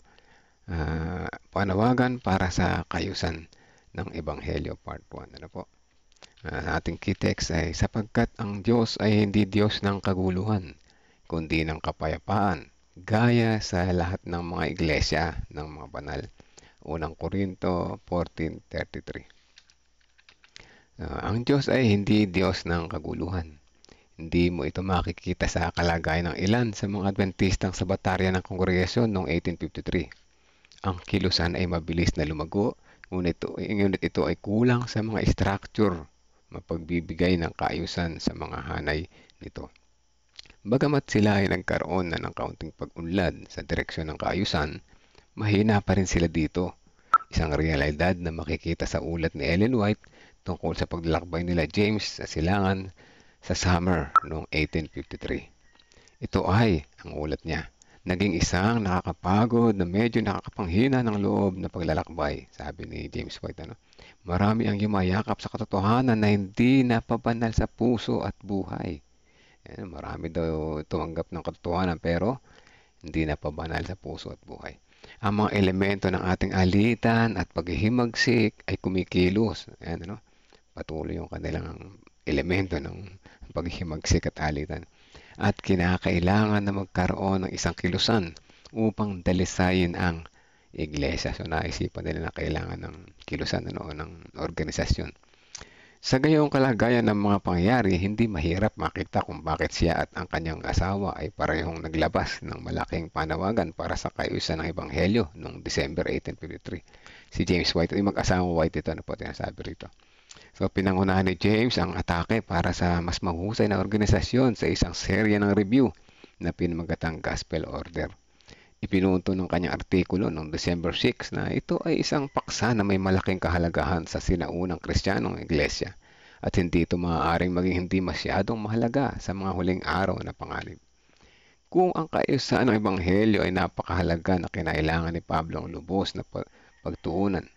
Panawagan para sa kayusan ng Ebanghelyo Part 1. Ano po? Ating key text ay, sapagkat ang Diyos ay hindi Diyos ng kaguluhan, kundi ng kapayapaan, gaya sa lahat ng mga iglesia ng mga banal. Unang Korinto 14:33. Ang Diyos ay hindi Diyos ng kaguluhan. Hindi mo ito makikita sa kalagayan ng ilan sa mga Adventistang sabatarya ng kongregasyon noong 1853. Ang kilusan ay mabilis na lumago, ngunit ito ay kulang sa mga structure mapagbibigay ng kaayusan sa mga hanay nito. Bagamat sila ay nagkaroon na ng kaunting pag-unlad sa direksyon ng kaayusan, mahina pa rin sila dito. Isang realidad na makikita sa ulat ni Ellen White tungkol sa paglalakbay nila James sa silangan sa summer noong 1853. Ito ay, ang ulat niya, naging isang nakakapagod na medyo nakakapanghina ng loob na paglalakbay, sabi ni James White. Marami ang yumayakap sa katotohanan na hindi napabanal sa puso at buhay. Marami daw tumanggap ng katotohanan pero hindi napabanal sa puso at buhay. Ang mga elemento ng ating alitan at paghihimagsik ay kumikilos. Patuloy yung kanilang elemento ng paghihimagsik at alitan. At kinakailangan na magkaroon ng isang kilusan upang dalisayin ang iglesia. So naisipan nila na kailangan ng kilusan ng organisasyon. Sa gayong kalagayan ng mga pangyayari, hindi mahirap makita kung bakit siya at ang kanyang asawa ay parehong naglabas ng malaking panawagan para sa kaayusan ng Ebanghelyo noong December 1853. Si James White, ay mag-asawa White ito, tinasabi rito. So pinangunahan ni James ang atake para sa mas mahusay na organisasyon sa isang serya ng review na pinamagatang Gospel Order. Ipinunto ng kanyang artikulo noong December 6 na ito ay isang paksa na may malaking kahalagahan sa sinaunang Kristiyanong iglesia at hindi ito maaaring maging hindi masyadong mahalaga sa mga huling araw na panganib. Kung ang kaayusan ng Ebanghelyo ay napakahalaga na kinailangan ni Pablo ang lubos na pagtuunan,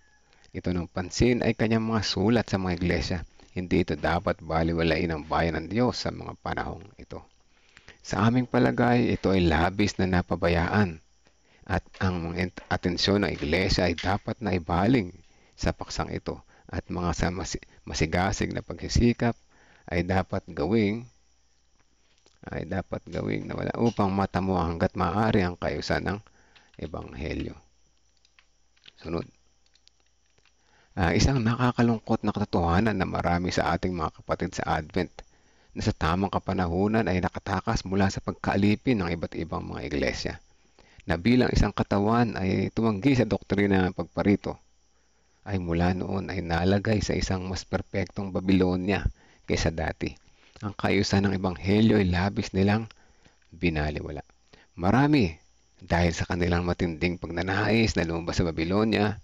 ito ng pansin ay kanyang mga sulat sa mga iglesia. Hindi ito dapat baliwalain ang bayan ng Diyos sa mga panahong ito. Sa aming palagay, ito ay labis na napabayaan at ang atensyon ng iglesia ay dapat na ibaling sa paksang ito at mga masigasig na pagsisikap ay dapat gawing na wala upang matamo hanggat maaari ang kaayusan ng Ebanghelyo. Sunod. Isang nakakalungkot na katotohanan na marami sa ating mga kapatid sa Advent na sa tamang kapanahunan ay nakatakas mula sa pagkaalipin ng iba't ibang mga iglesia na bilang isang katawan ay tumanggi sa doktrina ng pagparito ay mula noon ay nalagay sa isang mas perpektong Babylonia kaysa dati. Ang kaayusan ng Ebanghelyo ay labis nilang binaliwala. Marami dahil sa kanilang matinding pagnanais na lumabas sa Babylonia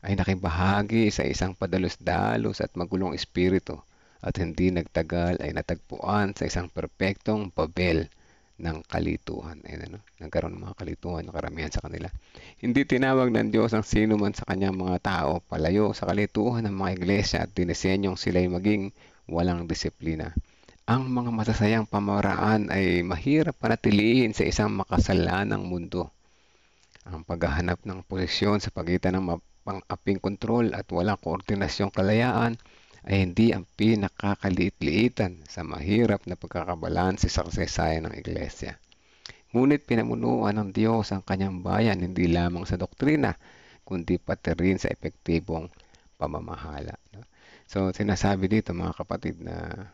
ay nakibahagi sa isang padalos-dalos at magulong espiritu at hindi nagtagal ay natagpuan sa isang perpektong Babel ng kalituhan. Nagkaroon ng mga kalituhan na karamihan sa kanila. Hindi tinawag ng Diyos ang sino man sa kanyang mga tao palayo sa kalituhan ng mga iglesia at dinisenyong sila'y maging walang disiplina. Ang mga masasayang pamaraan ay mahirap panatilihin sa isang makasalanang mundo. Ang paghahanap ng posisyon sa pagitan ng pang-aping kontrol at walang koordinasyong kalayaan ay hindi ang pinakakaliit-liitan sa mahirap na pagkakabalanse sa kasaysayan ng iglesia. Ngunit pinamunuan ng Diyos ang kanyang bayan hindi lamang sa doktrina, kundi pati rin sa epektibong pamamahala. So sinasabi dito mga kapatid na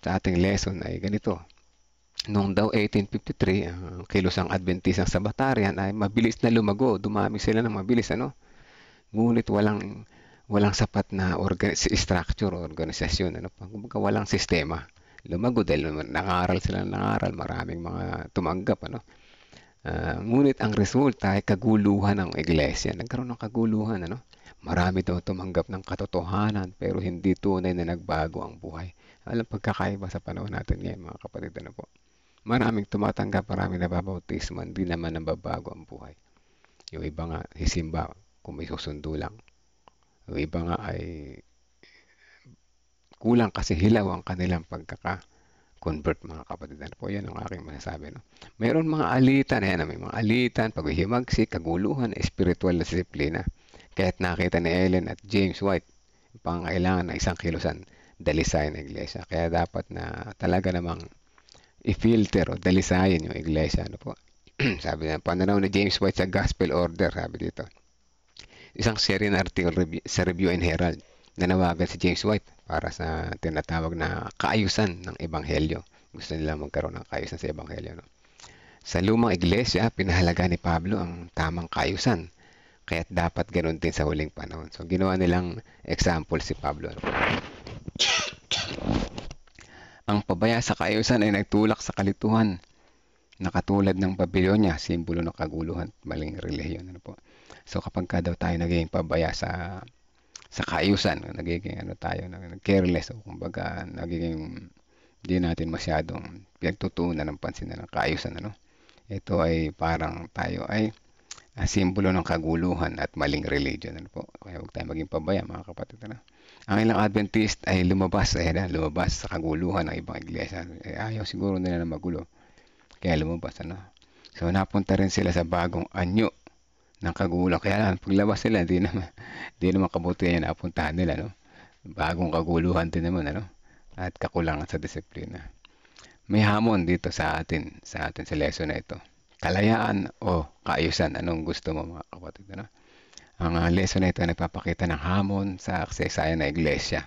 sa ating lesson ay ganito. Noong daw 1853, ang kilusang Adventistang Sabbatarian ay mabilis na lumago. Dumami sila ng mabilis, Ngunit walang sapat na structure o organisasyon, walang sistema. Lumago dahil nangaral sila maraming mga tumanggap, Ngunit ang resulta ay kaguluhan ng iglesia. Nagkaroon ng kaguluhan, Marami daw tumanggap ng katotohanan pero hindi tunay na nagbago ang buhay. Alam pagkakaiba sa panahon natin ngayon, mga kapatid, po. Maraming tumatanggap, maraming nababautismo, hindi naman nababago ang buhay. Yung iba nga, hisimba, kung may susundo lang. Yung iba nga ay kulang kasi hilaw ang kanilang pagkaka-convert, mga kapatid. Po, yan ang aking masasabi. Mayroon mga alitan, may mga alitan, paghihimagsik, kaguluhan, espiritual na disiplina. Kaya't nakita ni Ellen at James White ang pangangailangan ng isang kilusan, dalisayin ng iglesia. Kaya dapat na talaga namang i-filter o dalisayin yung iglesia. Sabi na, pananaw ni James White sa Gospel Order, sabi dito. Isang serye na article sa Review and Herald na nawagan si James White para sa tinatawag na kaayusan ng Ebanghelyo. Gusto nila magkaroon ng kaayusan sa Ebanghelyo. Sa lumang iglesia, pinahalaga ni Pablo ang tamang kaayusan. Kaya't dapat ganoon din sa huling panahon. So, ginawa nilang example si Pablo. Ang pabaya sa kaayusan ay nagtulak sa kalituhan na katulad ng Babylonia, simbolo ng kaguluhan at maling relihiyon. So kapag daw tayo naging pabaya sa sa kaayusan. Nagiging ano tayo, careless o kumbaga nagiging hindi natin masyadong pinagtutuunan ng pansin ng kaayusan. Ano? Ito ay parang tayo ay simbolo ng kaguluhan at maling religion. Ano po? Kaya huwag tayo maging pabaya, mga kapatid. Ano? Ang ilang Adventist ay lumabas sa kaguluhan ng ibang iglesia. Ayaw siguro nila na magulo. Kaya lumabas. Ano? So napunta rin sila sa bagong anyo ng kaguluhan. Kaya lang, paglabas sila, di naman kabutihan yung napuntahan nila. No? Bagong kaguluhan din naman. Ano? At kakulangan sa disiplina. May hamon dito sa atin sa lesson na ito. Kalayaan o kaayusan, anong gusto mo mga kapatid? Ano? Ang lesson na ito ay nagpapakita ng hamon sa kasaysayan ng iglesia.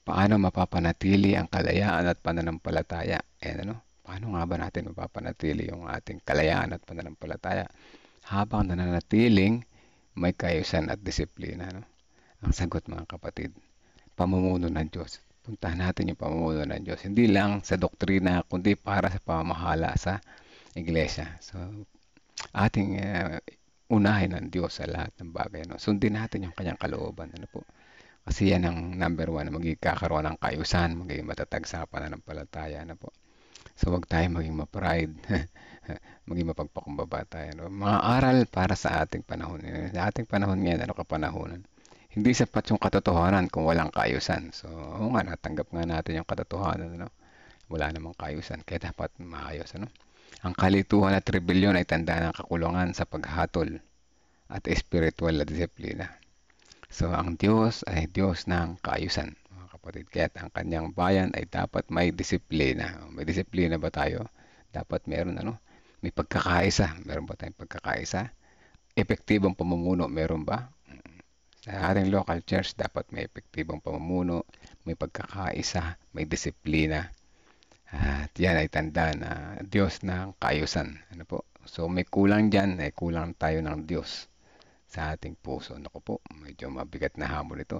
Paano mapapanatili ang kalayaan at pananampalataya? Ano? Paano nga ba natin mapapanatili yung ating kalayaan at pananampalataya habang nananatiling may kaayusan at disiplina? Ano? Ang sagot mga kapatid, pamumuno ng Diyos. Puntahan natin yung pamumuno ng Diyos. Hindi lang sa doktrina, kundi para sa pamamahala sa iglesia. So, ating unahin ng Diyos sa lahat ng bagay. No? Sundin natin yung kanyang kalooban. Ano po? Kasi yan ang number one na magkakaroon ng kaayusan, magiging matatag sa pananampalataya. Ano po? So, wag tayo maging ma-pride, maging mapagpakumbaba tayo. No? Mga aral para sa ating panahon. Sa ating panahon ngayon, ano kapanahonan? Hindi sapat yung katotohanan kung walang kaayusan. So, oo nga, natanggap nga natin yung katotohanan. No? Wala namang kaayusan. Kaya dapat maayos. Ano? Ang kalituhan at rebellion ay tanda ng kakulangan sa paghatol at espiritual na disiplina. So, ang Diyos ay Diyos ng kaayusan, mga kapatid. Kaya ang kanyang bayan ay dapat may disiplina. May disiplina ba tayo? Dapat meron, ano? May pagkakaisa. Meron ba tayong pagkakaisa? Epektibong pamumuno, meron ba? Sa ating local church, dapat may epektibong pamumuno, may pagkakaisa, may disiplina. At yan ay tanda na Diyos ng kaayusan. Ano po? So may kulang dyan, ay kulang tayo ng Diyos sa ating puso. Naku po, medyo mabigat na hamon ito.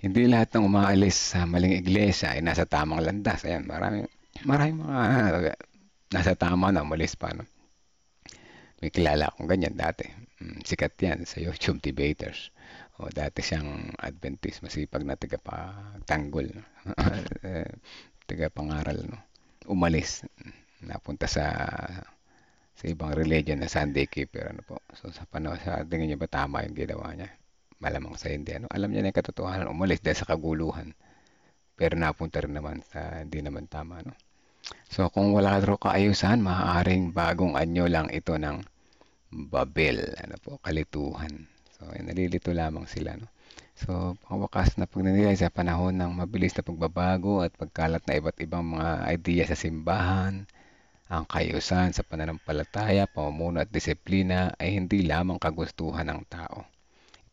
Hindi lahat ng umaalis sa maling iglesia ay nasa tamang landas. Ayan, maraming mga nasa tama na umalis pa. No? May kilala akong ganyan dati. Sikat yan sa YouTube debaters. O dati siyang Adventist, masipag na tagapagtanggol. No? Tagapangaral. No? Umalis. Napunta sa ibang religion na Sunday keeper. Ano po? So sa panahon, sa tingin niyo ba tama yung ginawa niya? Malamang sa hindi. Ano? Alam niya na yung katotohanan. Umalis dahil sa kaguluhan. Pero napunta rin naman sa hindi naman tama. No? So kung wala raw kaayusan, maaaring bagong anyo lang ito ng Babel. Ano po? Kalituhan. So nalilito lamang sila. No? So pangwakas na pagninilay sa panahon ng mabilis na pagbabago at pagkalat na iba't ibang mga ideya sa simbahan, ang kaayusan sa pananampalataya, pamumuno at disiplina ay hindi lamang kagustuhan ng tao.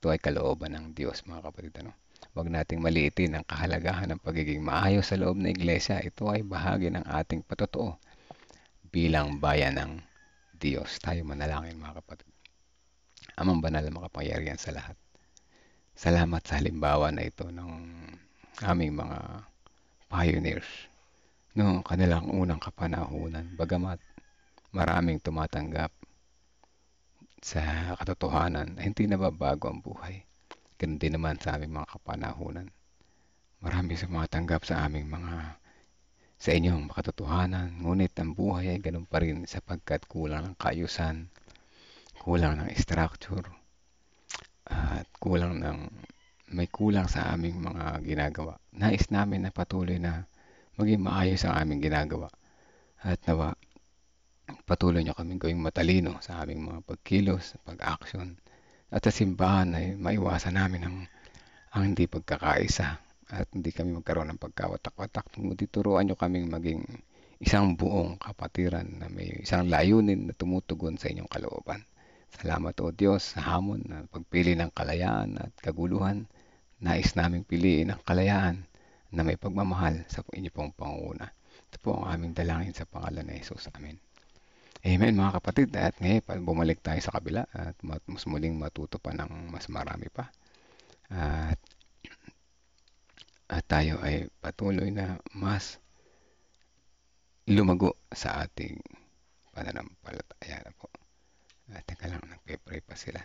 Ito ay kalooban ng Diyos, mga kapatid. Ano? Huwag nating maliitin ang kahalagahan ng pagiging maayos sa loob ng iglesia. Ito ay bahagi ng ating patotoo bilang bayan ng Diyos. Tayo manalangin, mga kapatid. Amang banal na makapangyarihan sa lahat. Salamat sa halimbawa na ito ng aming mga pioneers noong kanilang unang kapanahunan. Bagamat maraming tumatanggap sa katotohanan ay hindi nababago ang buhay. Ganun din naman sa aming mga kapanahunan. Maraming sumatanggap sa aming sa inyong katotohanan, ngunit ang buhay ay ganun pa rin sapagkat kulang ng kaayusan, kulang ng structure, at may kulang sa aming mga ginagawa. Nais namin na patuloy na maging maayos ang aming ginagawa. At nawa, patuloy nyo kaming gawing matalino sa aming mga pagkilos, pag-action. At sa simbahan ay maiwasan namin ang hindi pagkakaisa at hindi kami magkaroon ng pagkawatak-watak. Ngunit turuan nyo kaming maging isang buong kapatiran na may isang layunin na tumutugon sa inyong kalooban. Salamat o Diyos sa hamon na pagpili ng kalayaan at kaguluhan. Nais naming piliin ang kalayaan na may pagmamahal sa inyo pong pangunguna. Ito po ang aming dalangin sa pangalan ni Jesus. Amen. Amen mga kapatid. At ngayon, bumalik tayo sa kabila at mas muling matuto pa ng mas marami pa. At tayo ay patuloy na mas lumago sa ating pananampalataya na po. Teka lang, nagpe-pray pa sila.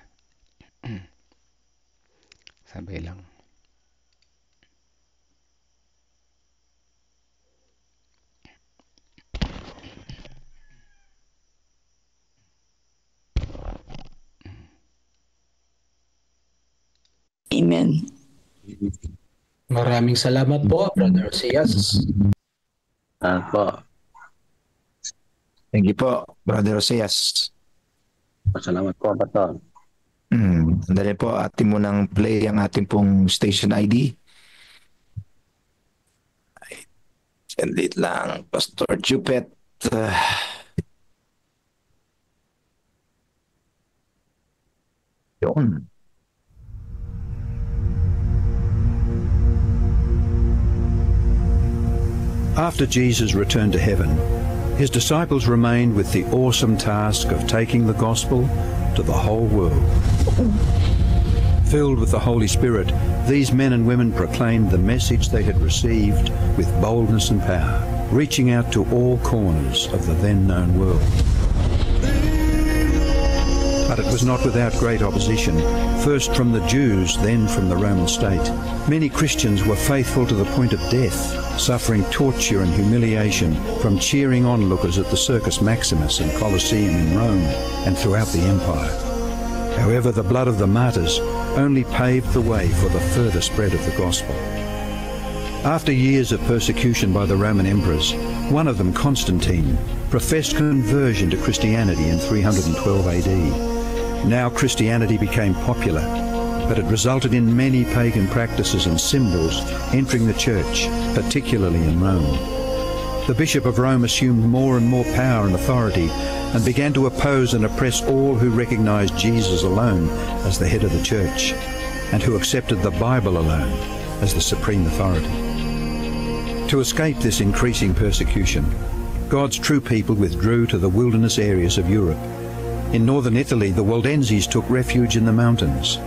Sabay lang. Amen. Maraming salamat po, Brother Sias. Po. Thank you po, Brother Oseas. Salamat po, Pastor. Dali po, atin mo nang play ang ating pong station ID. Sandit lang, Pastor Jupet. Yun. After Jesus returned to heaven, his disciples remained with the awesome task of taking the gospel to the whole world. Filled with the Holy Spirit, these men and women proclaimed the message they had received with boldness and power, reaching out to all corners of the then known world. But it was not without great opposition, first from the Jews, then from the Roman state. Many Christians were faithful to the point of death, suffering torture and humiliation from cheering onlookers at the Circus Maximus and Colosseum in Rome and throughout the empire. However, the blood of the martyrs only paved the way for the further spread of the gospel. After years of persecution by the Roman emperors, one of them, Constantine, professed conversion to Christianity in 312 AD. Now Christianity became popular, but it resulted in many pagan practices and symbols entering the church, particularly in Rome. The Bishop of Rome assumed more and more power and authority and began to oppose and oppress all who recognized Jesus alone as the head of the church and who accepted the Bible alone as the supreme authority. To escape this increasing persecution, God's true people withdrew to the wilderness areas of Europe. In northern Italy, the Waldenses took refuge in the mountains.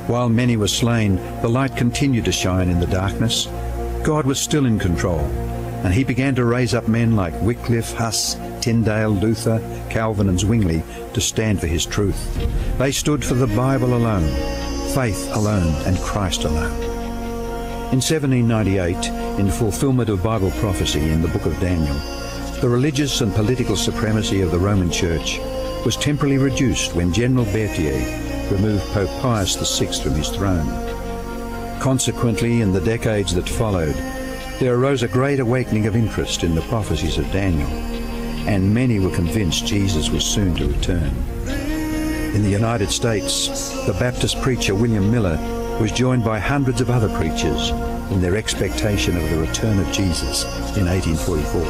While many were slain, the light continued to shine in the darkness. God was still in control, and he began to raise up men like Wycliffe, Huss, Tyndale, Luther, Calvin and Zwingli to stand for his truth. They stood for the Bible alone, faith alone and Christ alone. In 1798, in fulfillment of Bible prophecy in the book of Daniel, the religious and political supremacy of the Roman Church was temporarily reduced when General Berthier removed Pope Pius VI from his throne. Consequently, in the decades that followed, there arose a great awakening of interest in the prophecies of Daniel, and many were convinced Jesus was soon to return. In the United States, the Baptist preacher William Miller was joined by hundreds of other preachers in their expectation of the return of Jesus in 1844.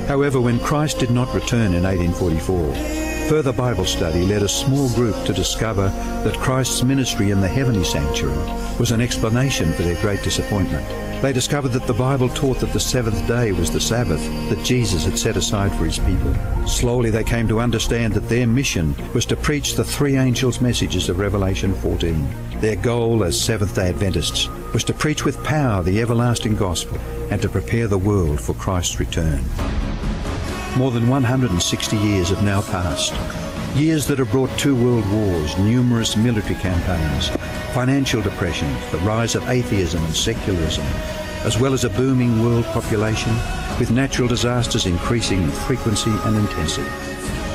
However, when Christ did not return in 1844, further Bible study led a small group to discover that Christ's ministry in the heavenly sanctuary was an explanation for their great disappointment. They discovered that the Bible taught that the seventh day was the Sabbath that Jesus had set aside for his people. Slowly they came to understand that their mission was to preach the three angels' messages of Revelation 14. Their goal as Seventh-day Adventists was to preach with power the everlasting gospel and to prepare the world for Christ's return. More than 160 years have now passed, years that have brought 2 world wars, numerous military campaigns, financial depression, the rise of atheism and secularism, as well as a booming world population, with natural disasters increasing in frequency and intensity.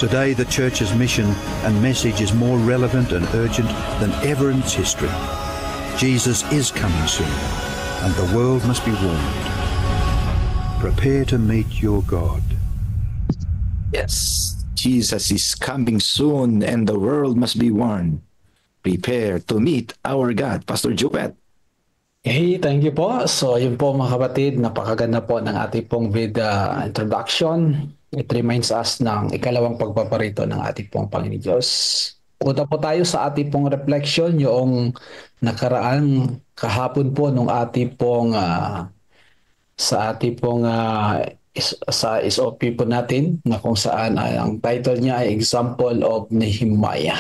Today, the Church's mission and message is more relevant and urgent than ever in its history. Jesus is coming soon, and the world must be warned. Prepare to meet your God. Yes, Jesus is coming soon and the world must be warned. Prepare to meet our God. Pastor Jupet. Hey, thank you po. So, yun po mga kapatid, napakaganda po ng ating pong introduction. It reminds us ng ikalawang pagpaparito ng ating pong Panginoon Diyos. Punta po tayo sa ating pong reflection, yung nakaraan kahapon po nung ating pong sa ating pong sa SOP po natin na kung saan ang title niya ay Example of Nehemiah.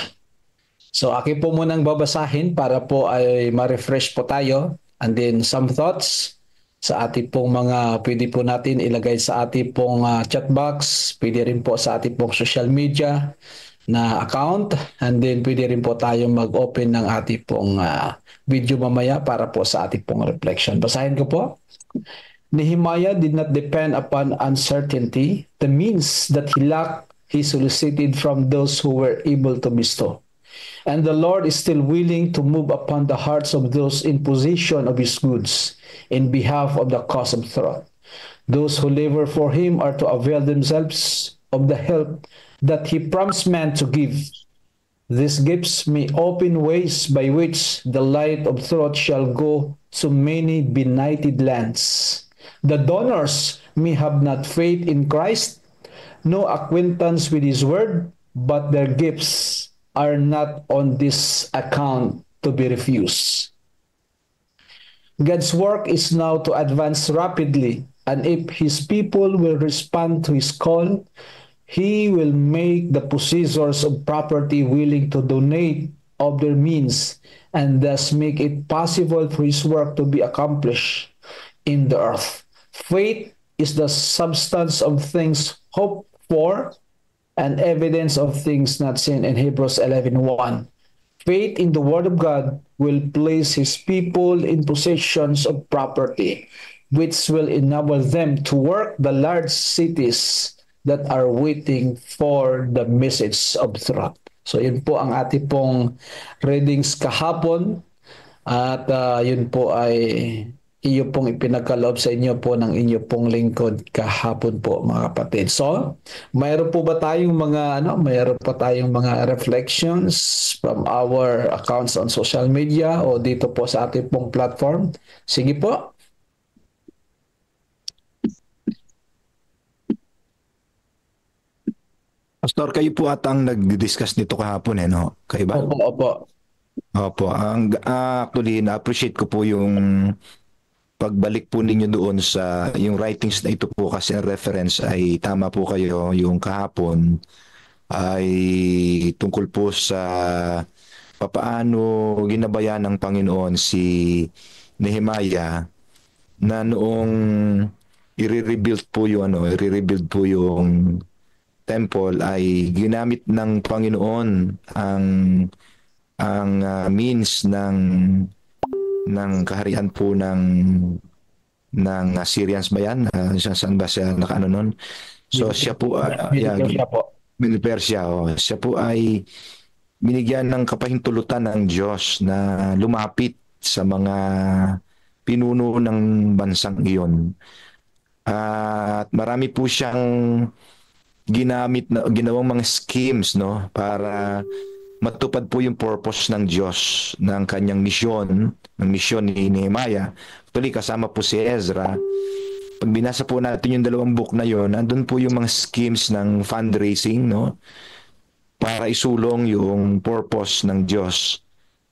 So akin po munang babasahin para po ay ma-refresh po tayo, and then some thoughts sa ating pong mga pwede po natin ilagay sa ating pong chat box, pwede rin po sa ating pong social media na account, and then pwede rin po tayo mag-open ng ating pong video mamaya para po sa ating pong reflection. Basahin ko po. Nehemiah did not depend upon uncertainty. The means that he lacked, he solicited from those who were able to bestow. And the Lord is still willing to move upon the hearts of those in possession of his goods in behalf of the cause of truth. Those who labor for him are to avail themselves of the help that he promised man to give. These gifts may open ways by which the light of truth shall go to many benighted lands. The donors may have not faith in Christ, no acquaintance with his word, but their gifts are not on this account to be refused. God's work is now to advance rapidly, and if his people will respond to his call, he will make the possessors of property willing to donate of their means and thus make it possible for his work to be accomplished in the earth. Faith is the substance of things hoped for and evidence of things not seen in Hebrews 11:1. Faith in the Word of God will place his people in possessions of property, which will enable them to work the large cities that are waiting for the message of truth. So yun po ang ating pong readings kahapon at yun po ay iyo pong ipinagkaloob sa inyo po ng inyo pong lingkod kahapon po mga kapatid. So, mayroon po ba tayong mayroon pa tayong mga reflections from our accounts on social media o dito po sa ating pong platform? Sige po. Pastor, kayo po atang nag-discuss nito kahapon no? Kayo ba? Opo. Opo. Actually, na-appreciate ko po yung pagbalik po ninyo doon sa yung writings na ito po kasi ang reference ay tama po kayo. Yung kahapon ay tungkol po sa papaano ginabayan ng Panginoon si Nehemiah na noong i-rebuild po yung temple ay ginamit ng Panginoon ang means ng kaharian po ng Assyrians ba yan? Saan ba siya nakaano nun? So siya po Persia. Siya po ay binigyan ng kapahintulutan ng Diyos na lumapit sa mga pinuno ng bansang iyon. At marami po siyang ginawang mga schemes para matupad po yung purpose ng Diyos ng kanyang misyon, ng misyon ni Nehemiah. Actually, kasama po si Ezra. Pag binasa po natin yung dalawang book na yon, nandun po yung mga schemes ng fundraising, para isulong yung purpose ng Diyos.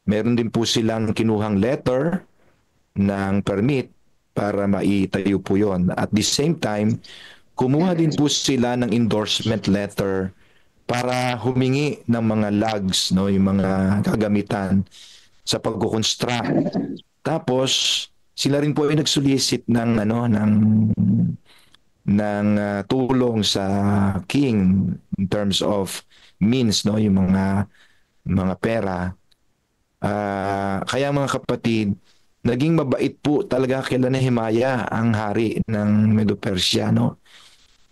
Meron din po silang kinuhang letter ng permit para maitayo po yon. At the same time, kumuha din po sila ng endorsement letter para humingi ng mga logs, yung mga kagamitan sa pagko-construct. Tapos sila rin po ay nagsolicit ng tulong sa king in terms of means, yung mga pera. Kaya mga kapatid, naging mabait po talaga kila Nehemiah ang hari ng Medo-Persia,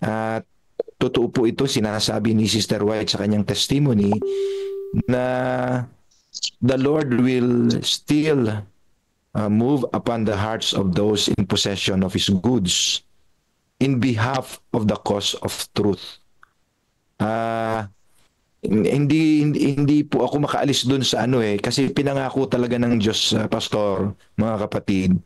At totoo po ito, sinasabi ni Sister White sa kanyang testimony na the Lord will still move upon the hearts of those in possession of His goods in behalf of the cause of truth. Hindi po ako makaalis dun sa kasi pinangako talaga ng Diyos, Pastor, mga kapatid.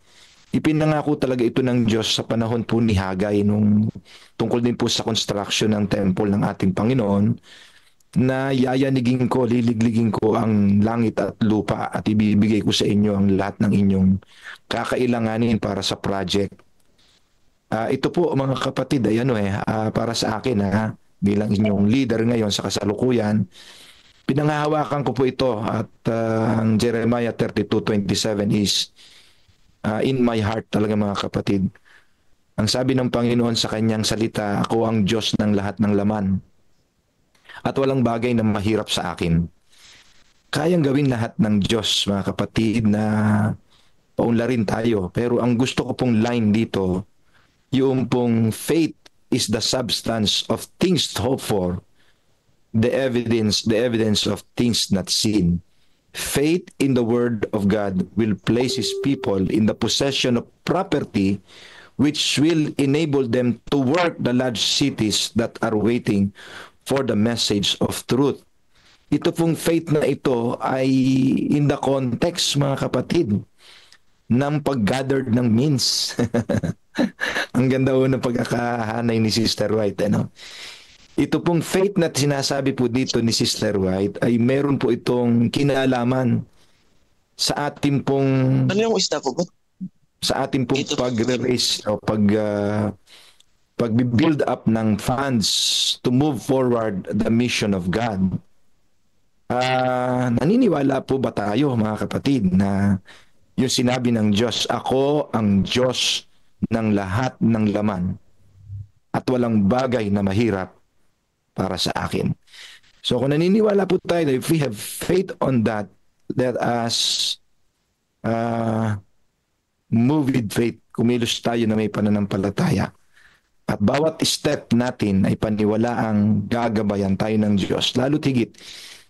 Ipinangako talaga ito ng Diyos sa panahon po ni Hagay nung tungkol din po sa construction ng temple ng ating Panginoon na yayanigin ko, liligligin ko ang langit at lupa at ibibigay ko sa inyo ang lahat ng inyong kakailanganin para sa project. Ito po mga kapatid ay para sa akin bilang inyong leader ngayon sa kasalukuyan, pinanghahawakan ko po ito at ang Jeremiah 32:27 is in my heart talaga mga kapatid. Ang sabi ng Panginoon sa kanyang salita, ako ang Diyos ng lahat ng laman at walang bagay na mahirap sa akin. Kayang gawin lahat ng Diyos mga kapatid na paunlarin tayo. Pero ang gusto ko pong line dito, yung pong faith is the substance of things to hope for, the evidence of things not seen. Faith in the Word of God will place His people in the possession of property which will enable them to work the large cities that are waiting for the message of truth. Ito pong faith na ito ay in the context, mga kapatid, ng pag-gathered ng means. Ang ganda ho ng pagkakahanay ni Sister White. Ano? Ito pong faith na sinasabi po dito ni Sister White ay meron po itong kinalaman sa ating pong Ano yung isda po? sa ating pong pag-raise o pag-build up ng funds to move forward the mission of God. Naniniwala po ba tayo, mga kapatid, na yung sinabi ng Diyos, ako ang Diyos ng lahat ng laman at walang bagay na mahirap para sa akin. So kung naniniwala po tayo, if we have faith on that, let us move with faith. Kumilos tayo na may pananampalataya. At bawat step natin ay paniwalaang gagabayan tayo ng Diyos. Lalo't higit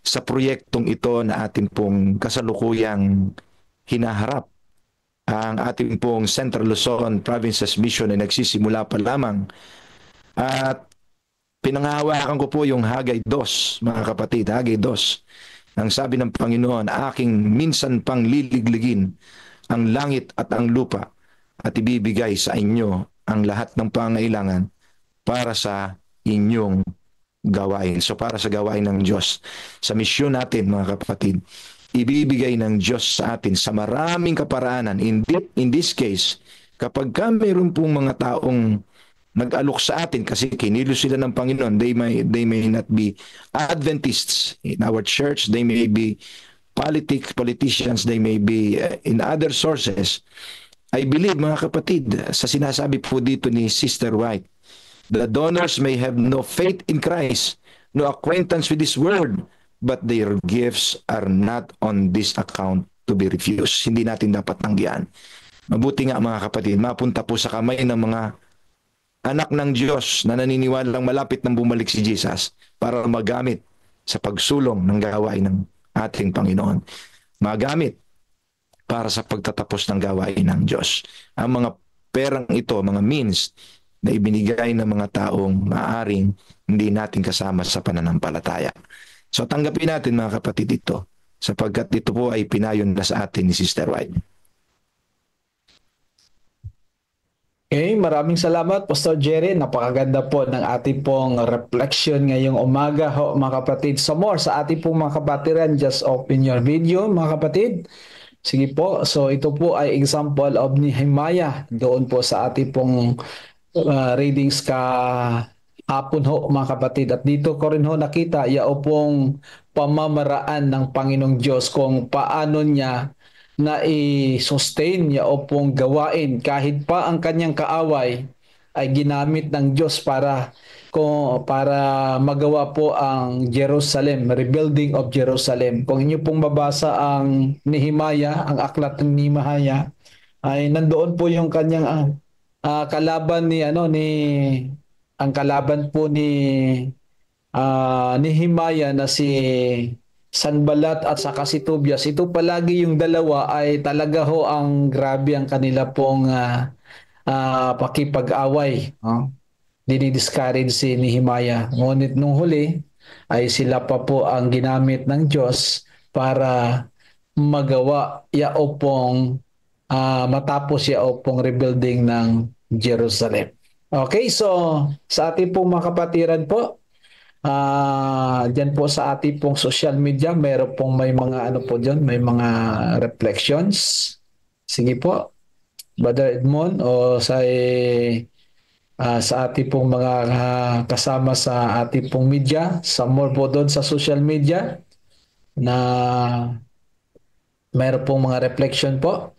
sa proyektong ito na ating pong kasalukuyang hinaharap. Ang ating pong Central Luzon Provinces Mission ay nagsisimula pa lamang. At pinanghahawakan ko po yung Hagay 2, mga kapatid, Hagay 2. Ang sabi ng Panginoon, aking minsan pang liligligin ang langit at ang lupa at ibibigay sa inyo ang lahat ng pangailangan para sa inyong gawain. So para sa gawain ng Diyos, sa misyon natin, mga kapatid, ibibigay ng Diyos sa atin sa maraming kaparaanan. In this case, kapag mayroon pong mga taong nag-alok sa atin kasi kinilos sila ng Panginoon, they may not be Adventists in our church, they may be politicians, they may be in other sources. I believe, mga kapatid, sa sinasabi po dito ni Sister White, the donors may have no faith in Christ, no acquaintance with His Word, but their gifts are not on this account to be refused. Hindi natin dapat tanggihan. Mabuti nga, mga kapatid, mapunta po sa kamay ng mga anak ng Diyos na naniniwalang malapit nang bumalik si Jesus para magamit sa pagsulong ng gawain ng ating Panginoon. Magamit para sa pagtatapos ng gawain ng Diyos. Ang mga perang ito, mga means na ibinigay ng mga taong maaring hindi natin kasama sa pananampalataya. So tanggapin natin, mga kapatid, ito sapagkat ito po ay pinayon na sa atin ni Sister White. Okay, maraming salamat, Pastor Jerry. Napakaganda po ng ating pong reflection ngayong umaga, ho, mga kapatid. So more sa ating pong mga kapatiran, just open your video, mga kapatid. Sige po, so ito po ay example of Nehemiah doon po sa ating pong readings hapon ho, mga kapatid. At dito ko rin ho nakita yao pong pamamaraan ng Panginoong Diyos kung paano niya na i-sustain yao pong gawain kahit pa ang kanyang kaaway ay ginamit ng Diyos para magawa po ang Jerusalem, rebuilding of Jerusalem. Kung inyo pong mabasa ang Nehemiah, ang aklat ng Nehemiah, ay nandoon po yung kanyang kalaban ang kalaban po ni Nehemiah na si Sanballat at saka si Tobias. Ito palagi yung dalawa ay talaga ho ang grabe ang kanila pong pakipag-away. Dini-discourage si Nehemiah. Ngunit nung huli ay sila pa po ang ginamit ng Diyos para magawa matapos pong rebuilding ng Jerusalem. Okay, so sa ating pong mga kapatiran po, dyan po sa ating pong social media, mayroon pong may mga may mga reflections. Sige po, Brother Edmond, o sa ating pong mga kasama sa ating pong media, sa more po doon sa social media na mayroon pong mga reflection po.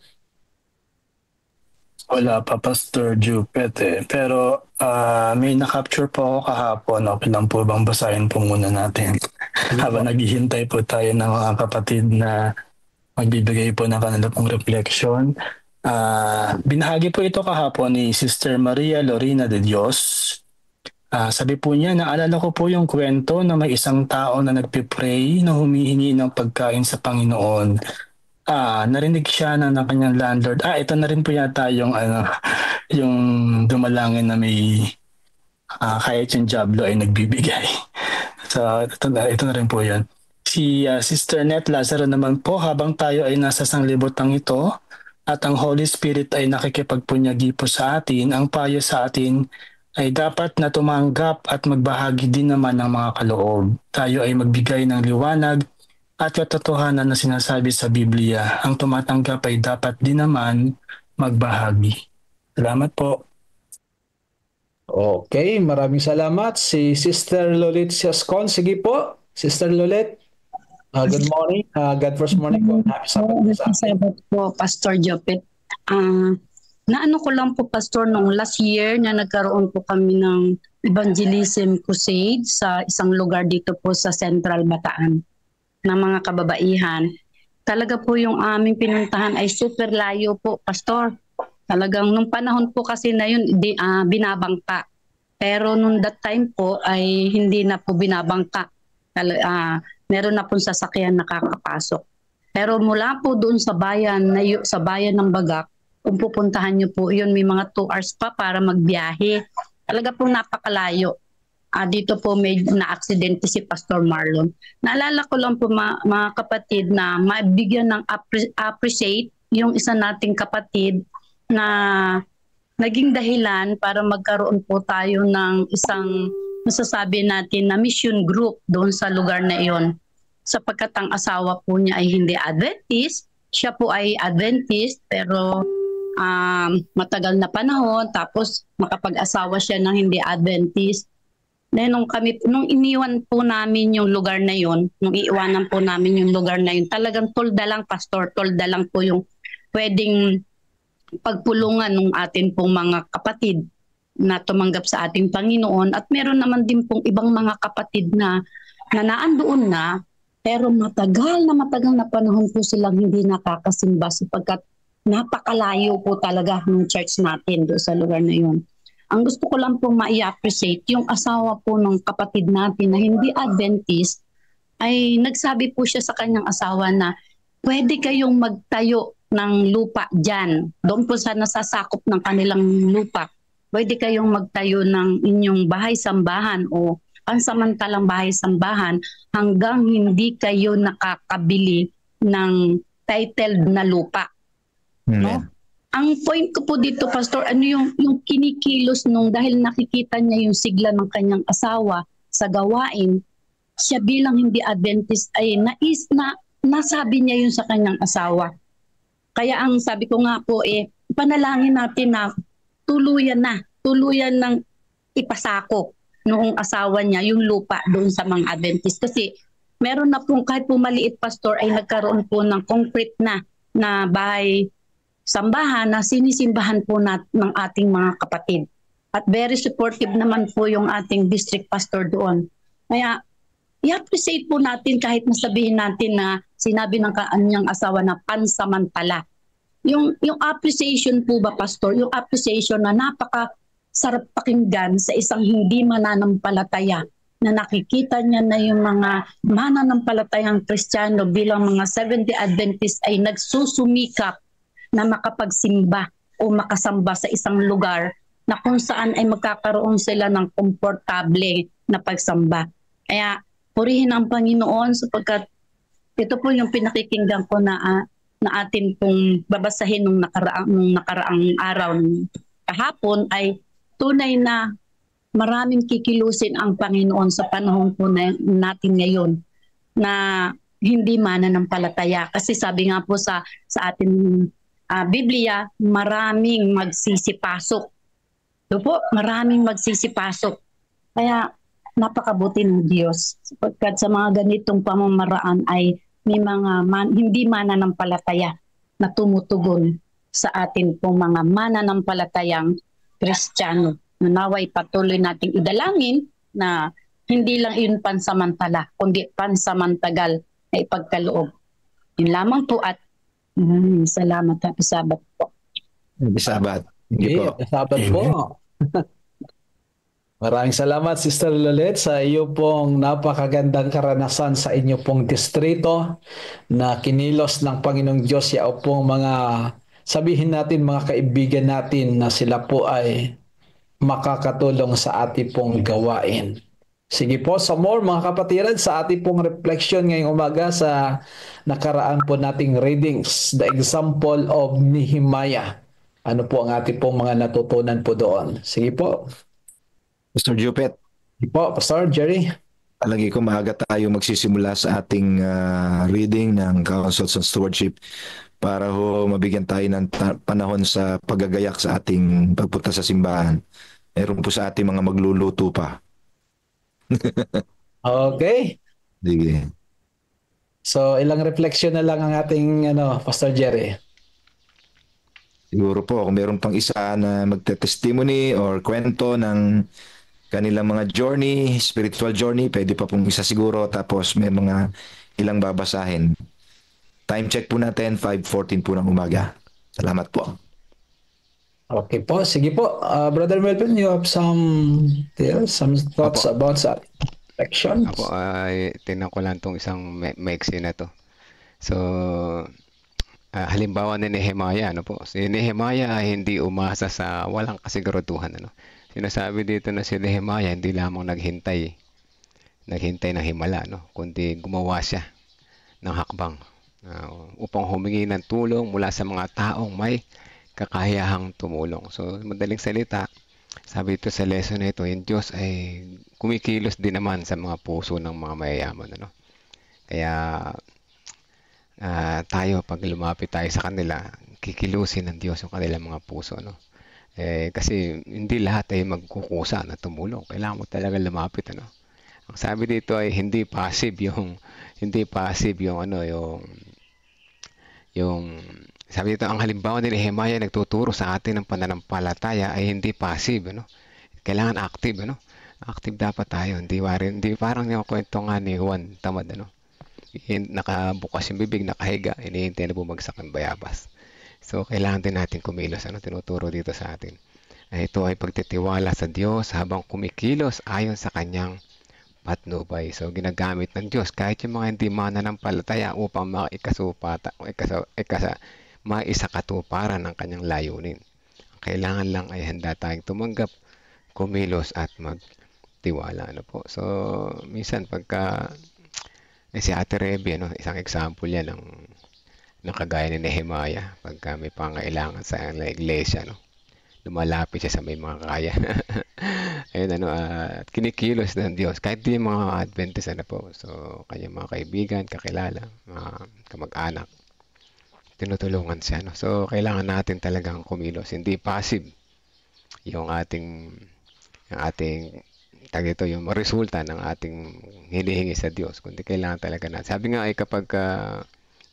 Wala pa, Pastor Jupet. Pero may na-capture po ako kahapon. Okay lang po bang basahin po muna natin? Habang naghihintay po tayo ng mga kapatid na magbibigay po ng kanila pong reflection. Binahagi po ito kahapon ni Sister Maria Lorena de Dios. Sabi po niya, naalala ko po yung kwento na may isang tao na nagpipray na humihingi ng pagkain sa Panginoon. Narinig siya ng kanyang landlord. Ito na rin po yata yung yung dumalangin na may kahit yung Diablo ay nagbibigay. So ito na rin po yun. Si Sister Net Lazaro naman po, habang tayo ay nasa sanglibotang ito at ang Holy Spirit ay nakikipagpunyagi po sa atin, ang payo sa atin ay dapat na tumanggap at magbahagi din naman ng mga kaloob. Tayo ay magbigay ng liwanag at katotohanan na sinasabi sa Biblia. Ang tumatanggap ay dapat din naman magbahagi. Salamat po. Okay, maraming salamat. Si Sister Lolit Siascon. Sige po, Sister Lolit. Good morning. God first morning po. Happy Sabbath. Happy Sabbath po, Pastor Jopet. Naano ko lang po, Pastor, nung last year na nagkaroon po kami ng evangelism crusade sa isang lugar dito po sa Central Bataan ng mga kababaihan. Talaga po yung aming pinuntahan ay super layo po, Pastor. Talagang nung panahon po kasi na yun, binabangka. Pero nung that time po ay hindi na po binabangka. Meron na po sasakyan nakakapasok. Pero mula po doon sa bayan ng Bagak, kung pupuntahan nyo po, yun may mga 2 hours pa para magbiyahe. Talaga po napakalayo. Dito po may na-aksidente si Pastor Marlon. Naalala ko lang po mga kapatid na mabigyan ng appreciate yung isa nating kapatid na naging dahilan para magkaroon po tayo ng isang masasabi natin na mission group doon sa lugar na iyon. Sapagkat ang asawa po niya ay hindi Adventist, siya po ay Adventist pero matagal na panahon, tapos makapag-asawa siya ng hindi Adventist. Then nung iniwan po namin yung lugar na yun, nung iiwanan po namin yung lugar na yun, talagang tolda lang, Pastor, tolda lang po yung pwedeng pagpulungan ng atin pong mga kapatid na tumanggap sa ating Panginoon. At meron naman din pong ibang mga kapatid na naandoon na, pero matagal na panahon po silang hindi nakakasimba sapagkat napakalayo po talaga ng church natin doon sa lugar na yun. Ang gusto ko lang po ma-appreciate, yung asawa po ng kapatid natin na hindi Adventist, ay nagsabi po siya sa kanyang asawa na pwede kayong magtayo ng lupa dyan. Doon po sa nasasakop ng kanilang lupa. Pwede kayong magtayo ng inyong bahay-sambahan o pansamantalang bahay-sambahan hanggang hindi kayo nakakabili ng titled na lupa. No? Ang point ko po dito, Pastor, ano yung kinikilos nung dahil nakikita niya yung sigla ng kanyang asawa sa gawain, siya bilang hindi Adventist ay nasabi niya yun sa kanyang asawa. Kaya ang sabi ko nga po panalangin natin na tuluyan ng ipasako noong asawa niya yung lupa doon sa mga Adventist. Kasi meron na pong kahit po maliit, Pastor, ay nagkaroon po ng concrete na bahay sambahan na sinisimbahan po ng ating mga kapatid. At very supportive naman po yung ating district pastor doon. Kaya i-appreciate po natin kahit nasabihin natin na sinabi ng kanyang asawa na pansamantala. Yung appreciation po ba, Pastor? Yung appreciation na napaka-sarap pakinggan sa isang hindi mananampalataya na nakikita niya na yung mga mananampalatayang Kristiyano bilang mga Seventh-day Adventist ay nagsusumikap na makapagsimba o makasamba sa isang lugar na kung saan ay magkakaroon sila ng komportable na pagsamba. Kaya purihin ang Panginoon sapagkat ito po yung pinakikinggan ko na atin pong babasahin nung nakaraang araw kahapon ay tunay na maraming kikilusin ang Panginoon sa panahon po natin ngayon na hindi mananampalataya. Kasi sabi nga po sa ating Biblia, maraming magsisipasok. Ito po, maraming magsisipasok. Kaya napakabuti ng Diyos. Sapagkat sa mga ganitong pamamaraan ay may mga hindi mananampalataya na tumutugon sa atin pong mga mananampalatayang Kristiyano. Naway patuloy nating idalangin na hindi lang yun pansamantala, kundi pansamantagal na ipagkaloob. Yun lamang po at salamat. Happy Sabbath po. Happy Sabbath. Hindi po. Happy Sabbath po. Maraming salamat, Sister Lolet, sa iyo pong napakagandang karanasan sa inyo pong distrito na kinilos ng Panginoong Diyos ya pong mga, sabihin natin mga kaibigan natin na sila po ay makakatulong sa ating pong gawain. Sige po, sa more mga kapatiran, sa ating pong reflection ngayong umaga sa nakaraan po nating readings, the example of Nehemiah. Ano po ang ating pong mga natutunan po doon? Sige po. Pastor Jupet, Sige po, Pastor Jerry. palagi ko maaga tayo magsisimula sa ating reading ng Councils on Stewardship para ho mabigyan tayo ng panahon sa paggagayak sa ating pagpunta sa simbahan. Meron po sa ating mga magluluto pa. Okay. Sige. So, ilang reflection na lang ang ating Pastor Jerry. Siguro po kung meron pang isa na magte-testimony or kwento ng kanilang mga journey, spiritual journey, pwede pa pong isa siguro, tapos may mga ilang babasahin. Time check po natin, 5:14 po ng umaga. Salamat po. Okay po, sige po. Brother Melvin, you have some thoughts Opo. about sa reflections? Ako ay tingnan ko lang tong isang maiksi na to. So, halimbawa ni Nehemiah, ano po? Si Nehemiah ay hindi umasa sa walang kasiguraduhan, ano? Sinasabi dito na si Nehemiah hindi lamang naghintay ng himala, no? Kundi gumawa siya ng hakbang upang humingi ng tulong mula sa mga taong may kakayahang tumulong. So, madaling salita, sabi ito sa lesson na ito, yung Diyos ay kumikilos din naman sa mga puso ng mga mayayaman, ano? Kaya tayo, pag lumapit tayo sa kanila, kikilusin ng Diyos yung kanilang mga puso, no? Kasi hindi lahat ay magkukusa na tumulong. Kailangan mo talaga lumapit, ano? Ang sabi dito ay hindi passive yung sabi dito, ang halimbawa ni Nehemiah nagtuturo sa atin ng pananampalataya ay hindi passive, ano? Kailangan active, ano? Active dapat tayo. Hindi parang yung kwento nga ni Juan Tamad, ano? Nakabukas yung bibig, nakahiga, hinihintay na bumagsak ng bayabas. So, kailangan din natin kumilos. Ano tinuturo dito sa atin? Ito ay pagtitiwala sa Diyos habang kumikilos ayon sa kanyang patnubay. So, ginagamit ng Diyos kahit yung mga hindi mananampalataya upang maisakatuparan ng kanyang layunin. Ang kailangan lang ay handa tayong tumanggap, kumilos at magtiwala. Ano po? So, minsan pagka si Ate Rebe, ano, isang example yan ng kagaya ni Nehemiah, pagka may pangailangan sa iglesia, no? Lumalapit siya sa may mga kaya. Ayun, at kinikilos ng Diyos. Kahit di mga Adventist, po. So, kanyang mga kaibigan, kakilala, mga kamag-anak, tinutulungan siya, no? So, kailangan natin talagang kumilos. Hindi passive yung ating yung resulta ng ating hinihingi sa Diyos. Kundi kailangan talaga natin. Sabi nga ay kapag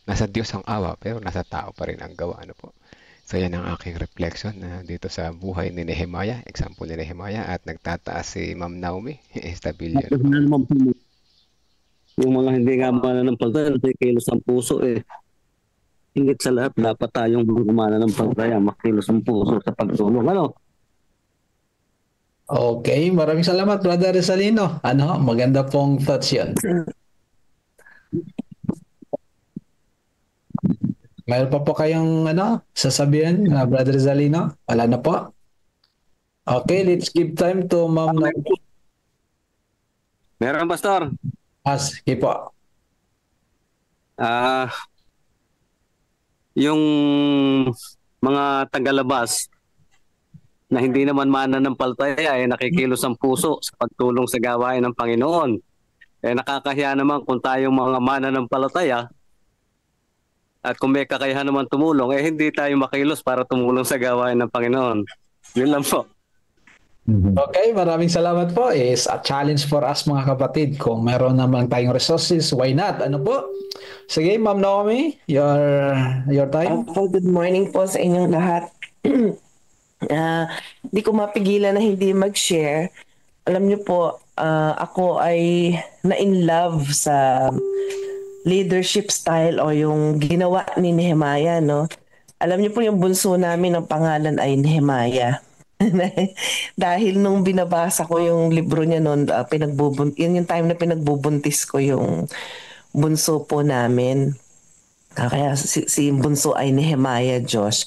nasa Diyos ang awa, pero nasa tao pa rin ang gawa, ano po. So, yan ang aking reflection dito sa buhay ni Nehemiah, example ni Nehemiah, at nagtataas si Ma'am Naomi Estabillo. Yung mga hindi nga mananampalataya, kilos ang puso Hingit sa lahat, dapat tayong mananampalataya, makilos ang puso sa pagtulong. Ano? Okay, maraming salamat, Brother Rizalino. Maganda pong thoughts yun. Mayroon pa po kayong sasabihin, Brother Rizalino? Wala na po? Okay, let's give time to Ma'am Naomi. Meron, Pastor. Sige po. Yung mga tagalabas na hindi naman mananampalataya nakikilos ang puso sa pagtulong sa gawain ng Panginoon. Nakakahiya naman kung tayong mga mananampalataya at kung may kakayahan naman tumulong, hindi tayo makilos para tumulong sa gawain ng Panginoon. Yun lang po. Okay, maraming salamat po. It's a challenge for us mga kapatid. Kung meron naman tayong resources, why not? Ano po? Sige, Ma'am Naomi, your time. Good morning po sa inyong lahat. Di ko mapigilan na hindi mag-share. Alam niyo po, ako ay na-in love sa leadership style o yung ginawa ni Nehemiah, no? Alam niyo po yung bunso namin, ang pangalan ay Nehemiah. Dahil nung binabasa ko yung libro niya noon, yun yung time na pinagbubuntis ko yung bunso po namin. Kaya si bunso ay Nehemiah Josh.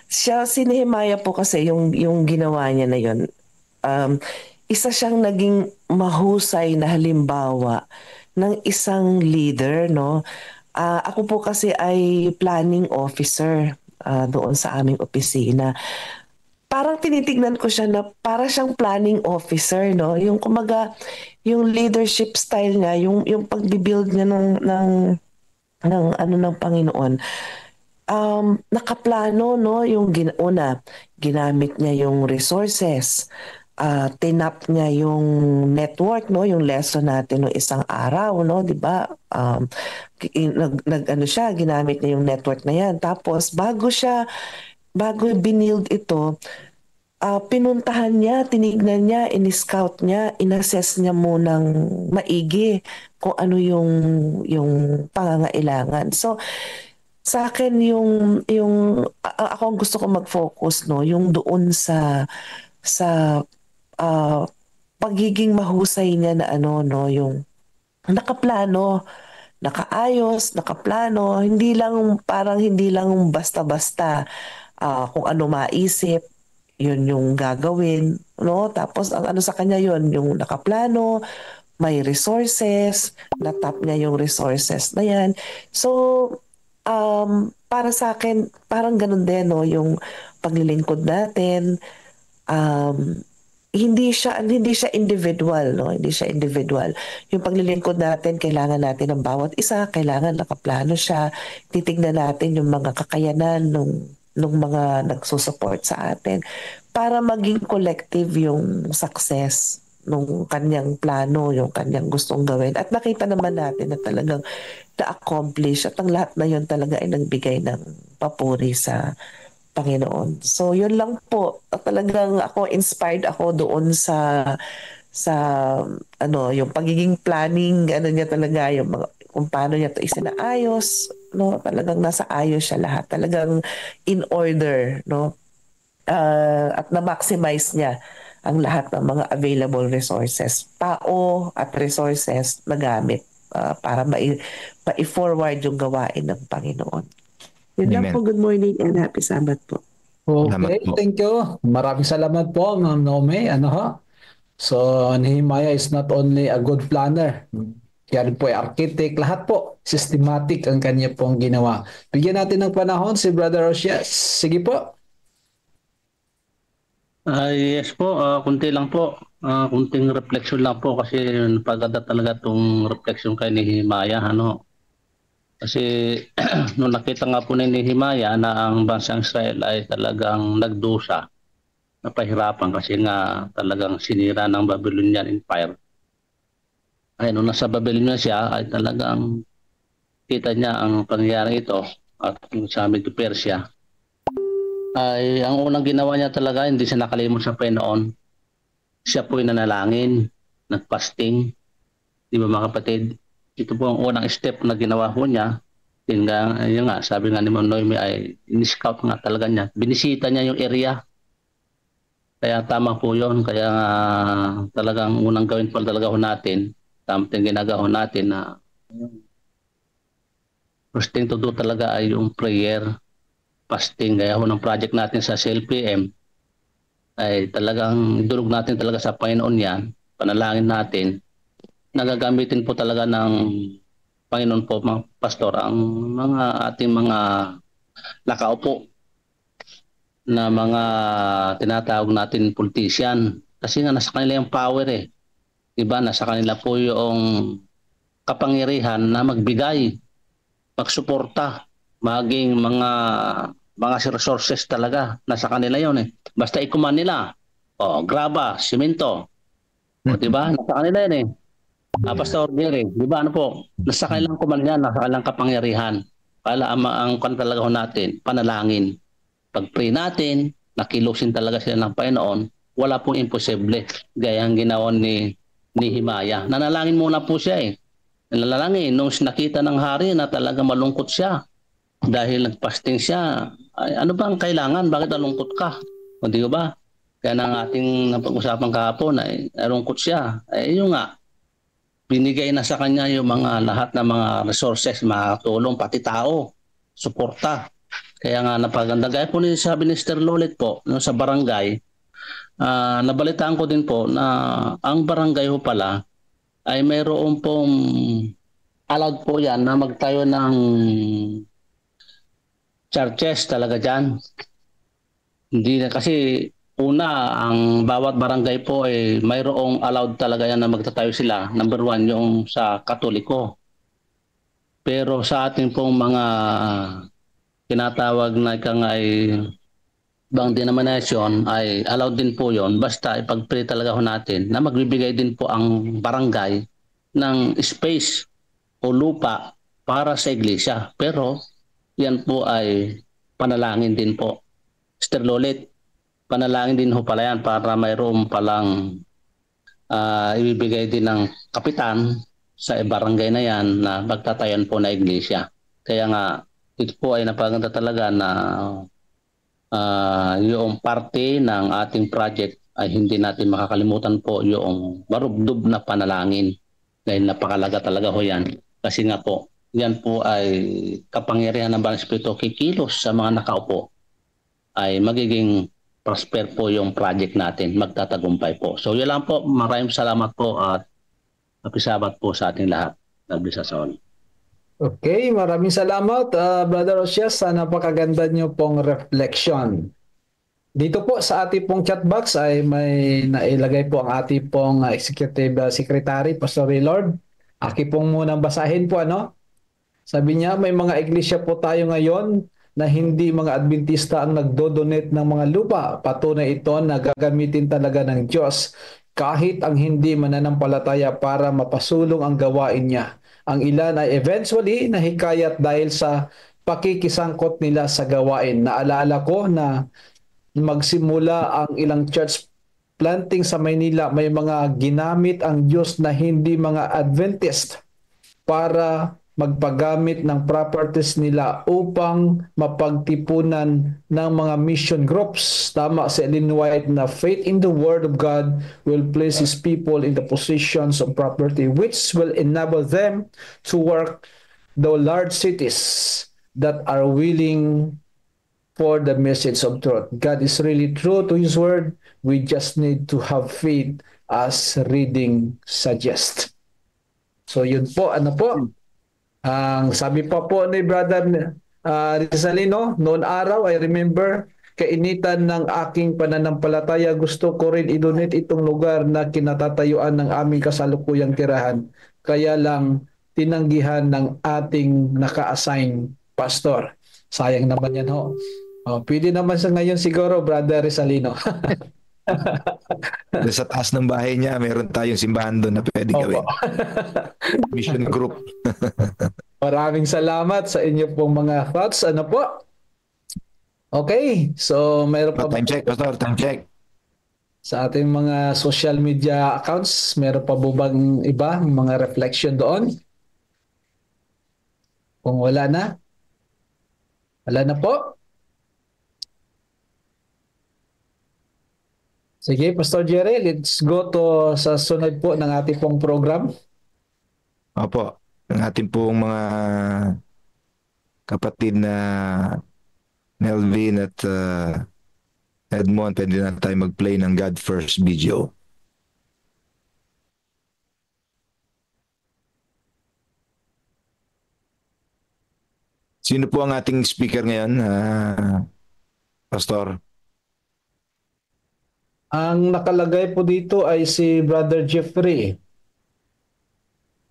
Si Nehemiah po kasi yung ginawa niya na yun, isa siyang naging mahusay na halimbawa ng isang leader, no? Ako po kasi ay planning officer doon sa aming opisina. Parang tinitignan ko siya na para siyang planning officer, no? Yung kumaga, yung leadership style niya, yung pagbibuild niya ng Panginoon. Nakaplano, no? Yung ginamit niya yung resources. Tinap niya yung network, no, yung lesson natin no isang araw, no, 'di ba? Ginamit niya yung network na 'yan. Tapos bago binild ito, pinuntahan niya, tinignan niya, in-scout niya, in-assess niya munang maigi kung ano yung pangangailangan. So sa akin ako ang gusto ko mag-focus, no, yung doon sa pagiging mahusay niya na yung nakaplano, nakaayos, nakaplano, hindi lang basta-basta kung ano maisip, yun yung gagawin, no? Tapos ang sa kanya yun, yung nakaplano, may resources, natap niya yung resources na yan. So, para sa akin, parang ganun din, no? Yung paglilingkod natin, hindi siya individual, no? Hindi siya individual. Yung paglilingkod natin, kailangan natin ng bawat isa, kailangan nakaplano siya. Titignan natin yung mga kakayanan nung mga nagsusupport sa atin para maging collective yung success nung kanyang plano, yung kanyang gustong gawin. At nakita naman natin na talagang na-accomplish at ang lahat na yun talaga ay nagbigay ng papuri sa Panginoon. So, yun lang po. Talagang inspired ako doon sa yung pagiging planning, niya talaga, yung mga, kung paano niya ito isinaayos, no? Talagang nasa ayos siya lahat. Talagang in order, no? At na-maximize niya ang lahat ng mga available resources, tao at resources na gamit para ma-forward yung gawain ng Panginoon. Yun lang po. Good morning and happy Sabbath po. Okay, thank you. Maraming salamat po, Ma'am Nome. So, Nehemiah is not only a good planner, kaya rin po ay architect, lahat po, systematic ang kanya pong ginawa. Bigyan natin ng panahon si Brother Osias. Sige po. Yes po, kunti lang po. Kunting reflection lang po kasi pagkada talaga itong reflection kay Nehemiah, Kasi nung nakita nga po ni Nehemiah na ang bansang Israel ay talagang nagdusa, napahirapan kasi nga talagang sinira ng Babylonian Empire. Ay nung nasa Babylonia siya ay talagang kita niya ang pangyayari ito at sa Medo Persia. Ay ang unang ginawa niya talaga, hindi siya nakalimot sa Panginoon. Siya po ay nanalangin, nagpasting. Di ba mga kapatid? Ito po ang unang step na ginawa ko niya. Yun nga, sabi nga ni Ma'am Noemi ay in-scout nga talaga niya. Binisita niya yung area. Kaya tama po yun. Kaya talagang unang gawin po talaga natin. Tama yung ginagawa natin na first thing to do talaga ay yung prayer, fasting. Kaya ng project natin sa CLPM ay talagang idulog natin talaga sa Panginoon yan. Panalangin natin. Nagagamitin po talaga ng Panginoon po, mga pastor, ang ating mga nakaupo na mga tinatawag natin politician. Kasi nga nasa kanila yung power eh. Diba? Nasa kanila po yung kapangyarihan na magbigay, magsuporta, maging mga resources talaga. Nasa kanila yun eh. Basta ikuman nila. Graba, simento. Diba? Nasa kanila yun eh. Pastor Gary, di ba nasa kailang kuman yan, nasa kailang kapangyarihan. Kala ang talaga natin, panalangin. Pag-pray natin, nakilusin talaga sila ng Panginoon, wala pong imposible. Gaya ang ginawa ni Nehemiah. Nanalangin muna po siya eh. Nanalangin, nung nakita ng hari na talaga malungkot siya, dahil nagpasting siya, ay, ano ba ang kailangan? Bakit nalungkot ka? O di ba? Kaya nang ating napag-usapan kahapon ay nalungkot siya. Yun nga, binigay na sa kanya yung mga lahat ng mga resources, mga tulong, pati tao, suporta. Kaya nga napaganda. Gaya po ni sabi ni Mr. Lolit po no, sa barangay, nabalitaan ko din po na ang barangay ho pala ay mayroon pong allowed po yan na magtayo ng churches talaga dyan. Hindi na kasi una, ang bawat barangay po ay mayroong allowed talaga yan na magtatayo sila. Number 1, yung sa Katoliko. Pero sa ating pong mga tinatawag na ay bang denomination ay allowed din po yon. Basta ipag-pray talaga ho natin na magbibigay din po ang barangay ng space o lupa para sa iglesia. Pero yan po ay panalangin din po. Mr. Lolit, panalangin din ho pala yan para mayroon palang ibibigay din ng kapitan sa barangay na yan na magtatayan po na iglesia. Kaya nga, ito po ay napaganda talaga na yung parte ng ating project ay hindi natin makakalimutan po yung marubdob na panalangin. Dahil napakalaga talaga ho yan. Kasi nga po, yan po ay kapangyarihan ng Banal Espiritu kikilos sa mga nakaupo ay magiging prosper po yung project natin, magtatagumpay po. So yun lang po, maraming salamat po at happy Sabbath po sa ating lahat. God bless us all. Okay, maraming salamat Brother Osias sa napakaganda niyo pong reflection. Dito po sa ating pong chat box ay may nailagay po ang ating pong Executive Secretary, Pastor Willard. Aki pong munang basahin po ano. Sabi niya, may mga iglesia po tayo ngayon na hindi mga Adventista ang nagdodonate ng mga lupa. Patunay ito na gagamitin talaga ng Diyos kahit ang hindi mananampalataya para mapasulong ang gawain niya. Ang ilan ay eventually nahikayat dahil sa pakikisangkot nila sa gawain. Naalala ko na magsimula ang ilang church planting sa Maynila, may mga ginamit ang Diyos na hindi mga Adventist para magpagamit ng properties nila upang mapagtipunan ng mga mission groups. Tama si Ellen White na faith in the Word of God will place His people in the positions of property which will enable them to work the large cities that are willing for the message of truth. God is really true to His Word. We just need to have faith as reading suggests. So yun po, ano po? Ang sabi pa po ni Brother Rizalino, noon araw, I remember, kainitan ng aking pananampalataya, gusto ko rin idonate itong lugar na kinatatayuan ng aming kasalukuyang tirahan. Kaya lang tinanggihan ng ating naka-assign pastor. Sayang naman yan ho. Pwede naman sa ngayon siguro, Brother Rizalino. Sa taas ng bahay niya, meron tayong simbahan doon na pwede gawin. Mission group. Maraming salamat sa inyo pong mga thoughts. Ano po? Okay, so meron pa time check, Pastor, time check. Sa ating mga social media accounts, meron pa bang iba, mga reflection doon? Kung wala na po. Sige, Pastor Jerry, let's go to sa sunod po ng ating pong program. Opo, ang ating pong mga kapatid na Melvin at Edmond, pwede na tayo mag-play ng God First video. Sino po ang ating speaker ngayon, Pastor? Ang nakalagay po dito ay si Brother Jeffrey.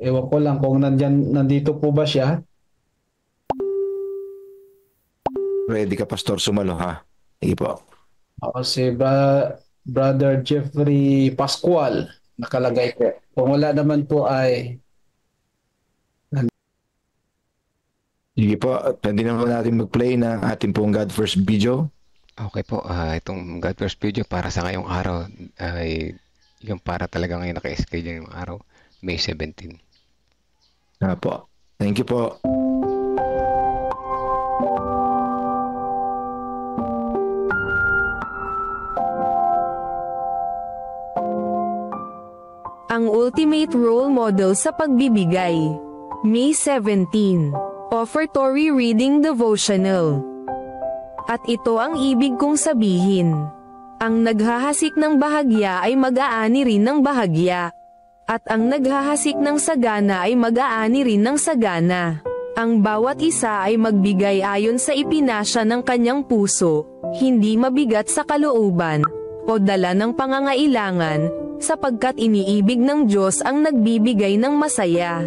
Ewan ko lang kung nandito po ba siya. Ready ka, Pastor, sumalo ha? Sige po. Ako si Brother Jeffrey Pascual nakalagay po. Kung wala naman po ay sige po, pwede naman natin mag-play ng ating pong God First video. Okay po, itong God First video para sa ngayong araw ay yung para talaga ngayon naka-schedule yung araw, May 17. Po. Thank you po. ang ultimate role model sa pagbibigay. May 17. Offertory Reading Devotional. At ito ang ibig kong sabihin. Ang naghahasik ng bahagya ay mag-aani rin ng bahagya. At ang naghahasik ng sagana ay mag-aani rin ng sagana. Ang bawat isa ay magbigay ayon sa ipinasya ng kanyang puso, hindi mabigat sa kalooban, o dala ng pangangailangan, sapagkat iniibig ng Diyos ang nagbibigay ng masaya.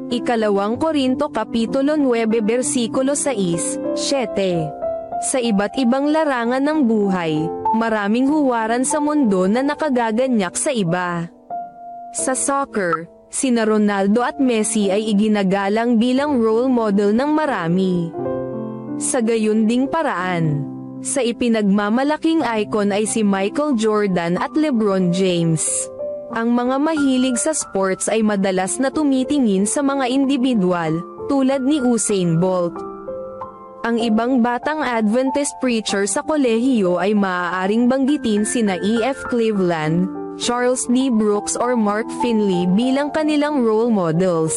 Ikalawang Korinto Kapitulo 9 versikulo 6, 7. Sa iba't ibang larangan ng buhay, maraming huwaran sa mundo na nakagaganyak sa iba. Sa soccer, sina Ronaldo at Messi ay iginagalang bilang role model ng marami. Sa gayon ding paraan, sa ipinagmamalaking icon ay si Michael Jordan at LeBron James. Ang mga mahilig sa sports ay madalas na tumitingin sa mga individual, tulad ni Usain Bolt. Ang ibang batang Adventist preacher sa kolehiyo ay maaaring banggitin sina E.F. Cleveland, Charles D. Brooks or Mark Finley bilang kanilang role models.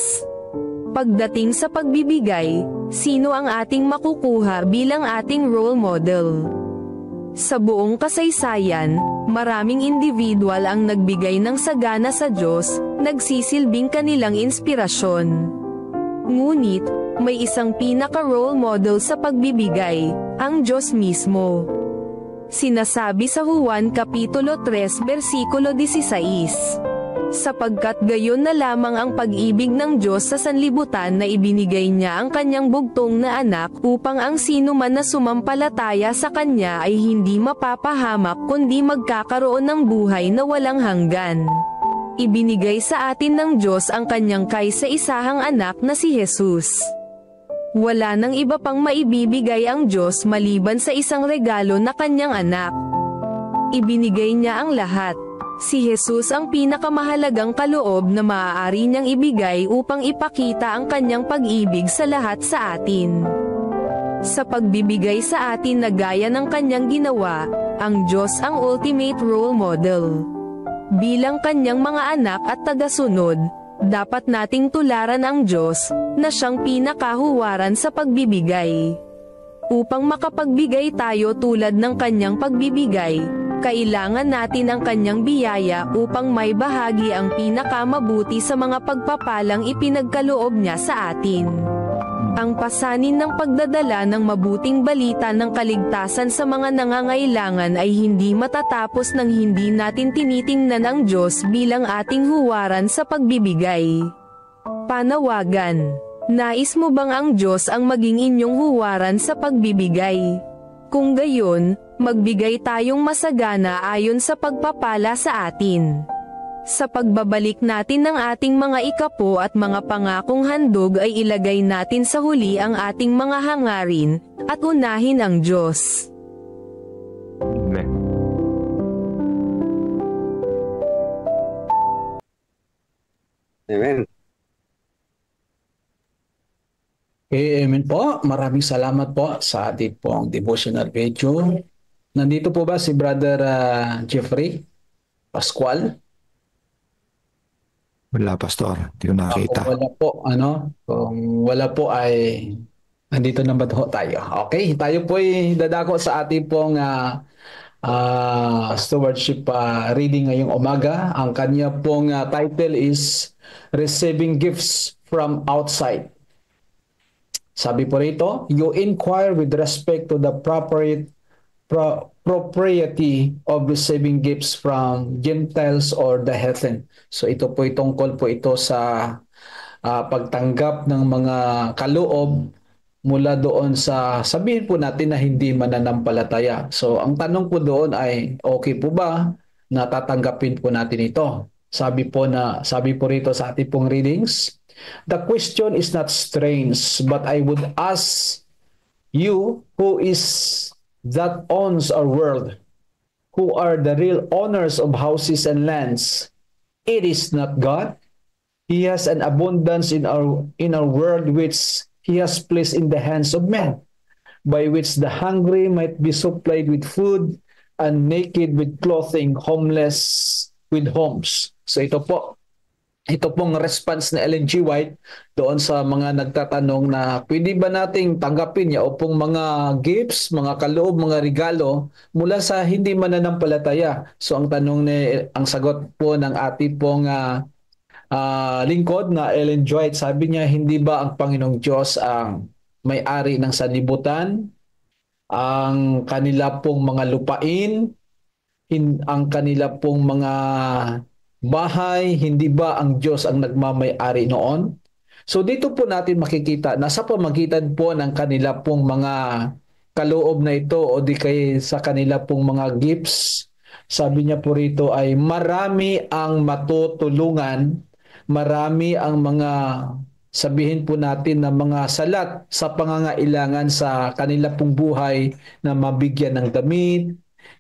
Pagdating sa pagbibigay, sino ang ating makukuha bilang ating role model? Sa buong kasaysayan, maraming individual ang nagbigay ng sagana sa Diyos, nagsisilbing kanilang inspirasyon. Ngunit, may isang pinaka-role model sa pagbibigay, ang Diyos mismo. Sinasabi sa Juan Kapitulo 3 versikulo 16. Sapagkat gayon na lamang ang pag-ibig ng Diyos sa sanlibutan na ibinigay niya ang kanyang bugtong na anak upang ang sino man na sumampalataya sa kanya ay hindi mapapahamak kundi magkakaroon ng buhay na walang hanggan. Ibinigay sa atin ng Diyos ang kanyang kaisa-isahang anak na si Jesus. Wala nang iba pang maibibigay ang Diyos maliban sa isang regalo na kanyang anak. Ibinigay niya ang lahat. Si Jesus ang pinakamahalagang kaloob na maaari niyang ibigay upang ipakita ang kanyang pag-ibig sa lahat sa atin. Sa pagbibigay sa atin na gaya ng kanyang ginawa, ang Diyos ang ultimate role model. Bilang kanyang mga anak at tagasunod, dapat nating tularan ang Diyos, na siyang pinakahuwaran sa pagbibigay. Upang makapagbigay tayo tulad ng kanyang pagbibigay, kailangan natin ang kanyang biyaya upang may bahagi ang pinakamabuti sa mga pagpapalang ipinagkaloob niya sa atin. Ang pasanin ng pagdadala ng mabuting balita ng kaligtasan sa mga nangangailangan ay hindi matatapos nang hindi natin tinitingnan ang Diyos bilang ating huwaran sa pagbibigay. Panawagan. Nais mo bang ang Diyos ang maging inyong huwaran sa pagbibigay? Kung gayon, magbigay tayong masagana ayon sa pagpapala sa atin. Sa pagbabalik natin ng ating mga ikapo at mga pangakong handog ay ilagay natin sa huli ang ating mga hangarin, at unahin ang Diyos. Amen. Amen. Okay, amen po. Maraming salamat po sa ating pong devotional video. Nandito po ba si Brother Jeffrey Pascual? Wala, Pastor. Hindi ko nakita. Kung wala po, kung wala po ay nandito na ba tayo? Okay, tayo po ay dadako sa ating pong stewardship reading ngayong umaga. Ang kanya pong title is Receiving Gifts from Outside. Sabi po rito, you inquire with respect to the propriety of receiving gifts from Gentiles or the heathen. So ito po tungkol po ito sa pagtanggap ng mga kaloob mula doon sa sabihin po natin na hindi mananampalataya. So ang tanong po doon ay okay po ba na tatanggapin po natin ito? Sabi po rito sa ating pong readings, the question is not strange, but I would ask you who is that owns our world, who are the real owners of houses and lands. It is not God. He has an abundance in our world which He has placed in the hands of men, by which the hungry might be supplied with food, and naked with clothing, homeless with homes. So ito pong response ni Ellen G. White doon sa mga nagtatanong na pwede ba nating tanggapin niya o pong mga gifts, mga kaloob, mga regalo mula sa hindi mananampalataya. So ang sagot po ng ating pong lingkod na Ellen G. White, sabi niya, hindi ba ang Panginoong Diyos ang may-ari ng sanlibutan, ang kanila pong mga lupain, ang kanila pong mga bahay, hindi ba ang Diyos ang nagmamay-ari noon? So dito po natin makikita na sa pamagitan po ng kanila pong mga kaloob na ito o di kay sa kanila pong mga gifts, sabi niya po rito ay marami ang matutulungan, marami ang mga sabihin po natin na mga salat sa pangangailangan sa kanila pong buhay na mabigyan ng damit,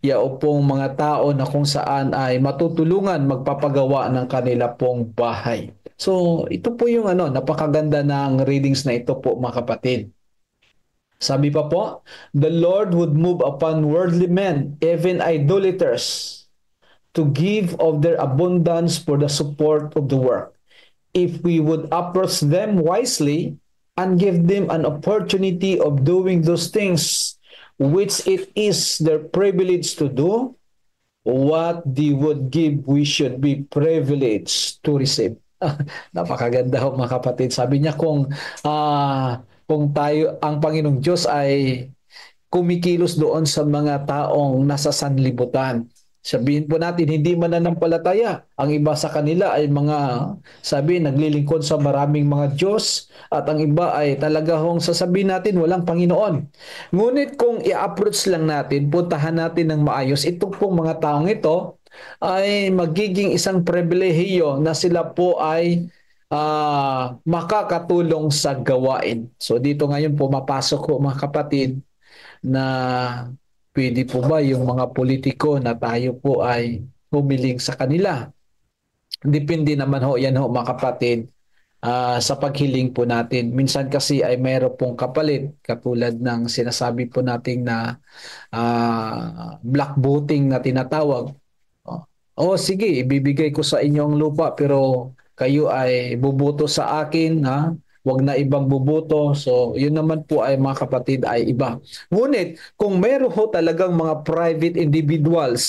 yao pong mga tao na kung saan ay matutulungan magpapagawa ng kanila pong bahay. So ito po yung napakaganda ng readings na ito po mga kapatid. Sabi pa po, the Lord would move upon worldly men, even idolaters, to give of their abundance for the support of the work. If we would approach them wisely and give them an opportunity of doing those things which it is their privilege to do, what they would give, we should be privileged to receive. Napakaganda ho mga kapatid. Sabi niya kung tayo, ang Panginoong Diyos ay kumikilos doon sa mga taong nasa sanlibutan. Sabihin po natin, hindi mananampalataya. Ang iba sa kanila ay naglilingkod sa maraming mga Diyos at ang iba ay talaga hong sasabihin natin walang Panginoon. Ngunit kung i-approach lang natin, puntahan natin ng maayos, ito pong mga taong ito ay magiging isang pribilehiyo na sila po ay makakatulong sa gawain. So dito ngayon pumapasok ko mga kapatid na pwede po ba yung mga politiko na tayo po ay humiling sa kanila? Depende naman yan mga kapatid sa paghiling po natin. Minsan kasi ay mayroon pong kapalit katulad ng sinasabi po nating na black voting na tinatawag. Sige, ibibigay ko sa inyo ang lupa pero kayo ay buboto sa akin, wag na ibang buboto. So, yun naman po ay mga kapatid ay iba. Ngunit, kung meron ho talagang mga private individuals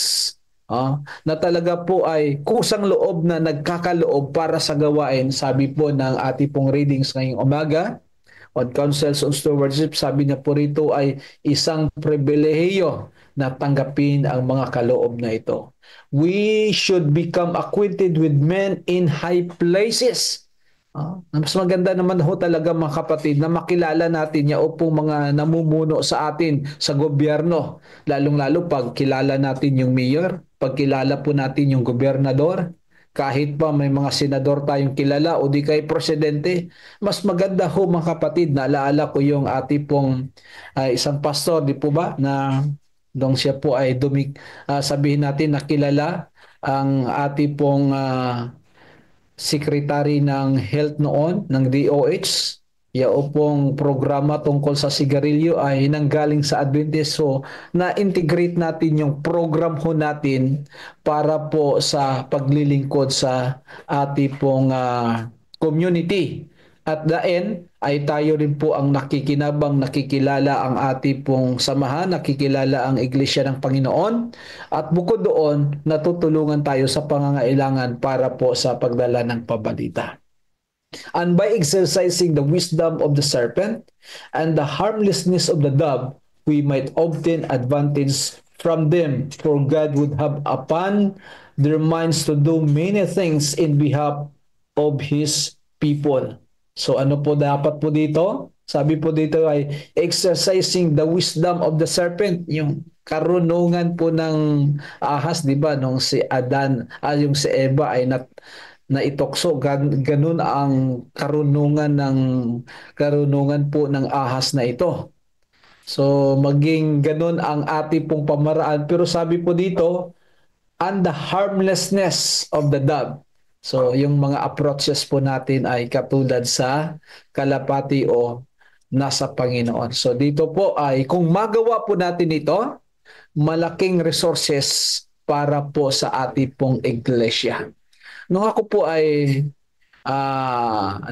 na talaga po ay kusang loob na nagkakaloob para sa gawain, sabi po ng ating pong readings ngayong umaga, on Councils on Stewardship, sabi niya po rito ay isang pribilehiyo na tanggapin ang mga kaloob na ito. We should become acquainted with men in high places. Mas maganda naman ho talaga mga kapatid na makilala natin yung pong mga namumuno sa atin sa gobyerno. Lalong-lalo pag kilala natin yung mayor, pag kilala po natin yung gobernador, kahit pa may mga senador tayong kilala o di kay presidente, mas maganda ho mga kapatid. Naalala ko yung ating pong isang pastor, di po ba, na dong siya po ay sabihin natin na kilala ang ating pong secretary ng health noon ng DOH, yao pong programa tungkol sa sigarilyo ay nanggaling sa Adventist. So na-integrate natin yung program ho natin para po sa paglilingkod sa ating pong community. At the end ay tayo rin po ang nakikinabang, nakikilala ang ating pong samahan, nakikilala ang Iglesia ng Panginoon. At bukod doon, natutulungan tayo sa pangangailangan para po sa pagdala ng pabalita. And by exercising the wisdom of the serpent and the harmlessness of the dove, we might obtain advantage from them. For God would have upon their minds to do many things in behalf of His people. So ano po dapat po dito? Sabi po dito ay exercising the wisdom of the serpent, yung karunungan po ng ahas, di ba? Nung si Adan, yung si Eva ay naitokso, ganun ang karunungan po ng ahas na ito. So maging ganun ang ating pong pamaraan. Pero sabi po dito, and the harmlessness of the dove. So yung mga approaches po natin ay katulad sa kalapati o nasa Panginoon. So dito po ay kung magawa po natin ito, malaking resources para po sa ating pong iglesia. Nung ako po ay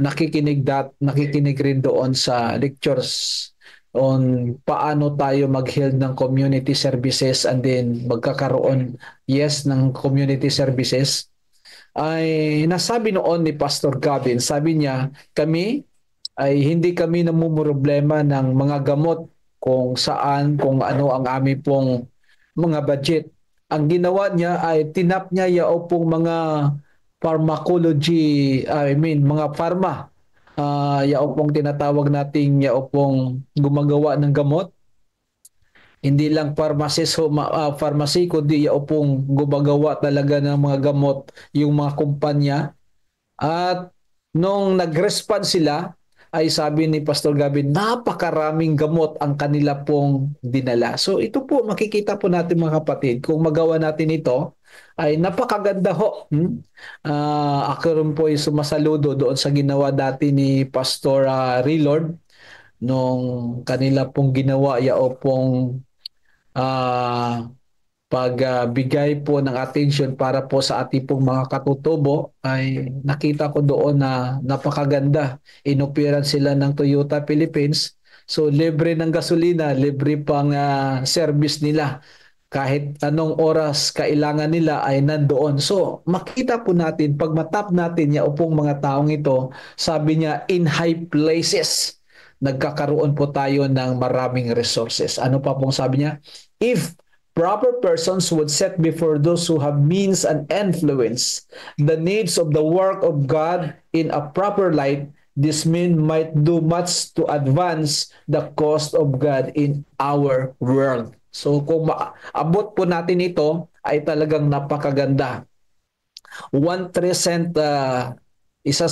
nakikinig rin doon sa lectures on paano tayo mag-heal ng community services and then magkakaroon ng community services, ay nasabi noon ni Pastor Gavin, sabi niya, hindi kami namumroblema ng mga gamot kung ano ang aming pong mga budget. Ang ginawa niya ay tinap niya yao pong mga pharmacology, mga pharma. Yao pong tinatawag nating yao pong gumagawa ng gamot. Hindi lang pharmacy, kundi yao pong gumagawa talaga ng mga gamot yung mga kumpanya. At nung nag-respond sila, ay sabi ni Pastor Gavin, napakaraming gamot ang kanila pong dinala. So ito po, makikita po natin mga kapatid, kung magawa natin ito, ay napakaganda ho. Ako rin po ay sumasaludo doon sa ginawa dati ni Pastor Rilord, nung kanila pong ginawa yao pong pagbigay po ng attention para po sa ating pong mga katutubo, ay nakita ko doon na napakaganda. Inoperan sila ng Toyota Philippines. So libre ng gasolina, libre pang service nila. Kahit anong oras kailangan nila ay nandoon. So makita po natin, pag matap natin yung pong mga taong ito, sabi niya, in high places, nagkakaroon po tayo ng maraming resources. Ano pa pong sabi niya? If proper persons would set before those who have means and influence the needs of the work of God in a proper light, this mean might do much to advance the cause of God in our world. So kung maabot po natin ito, ay talagang napakaganda. 1%, isa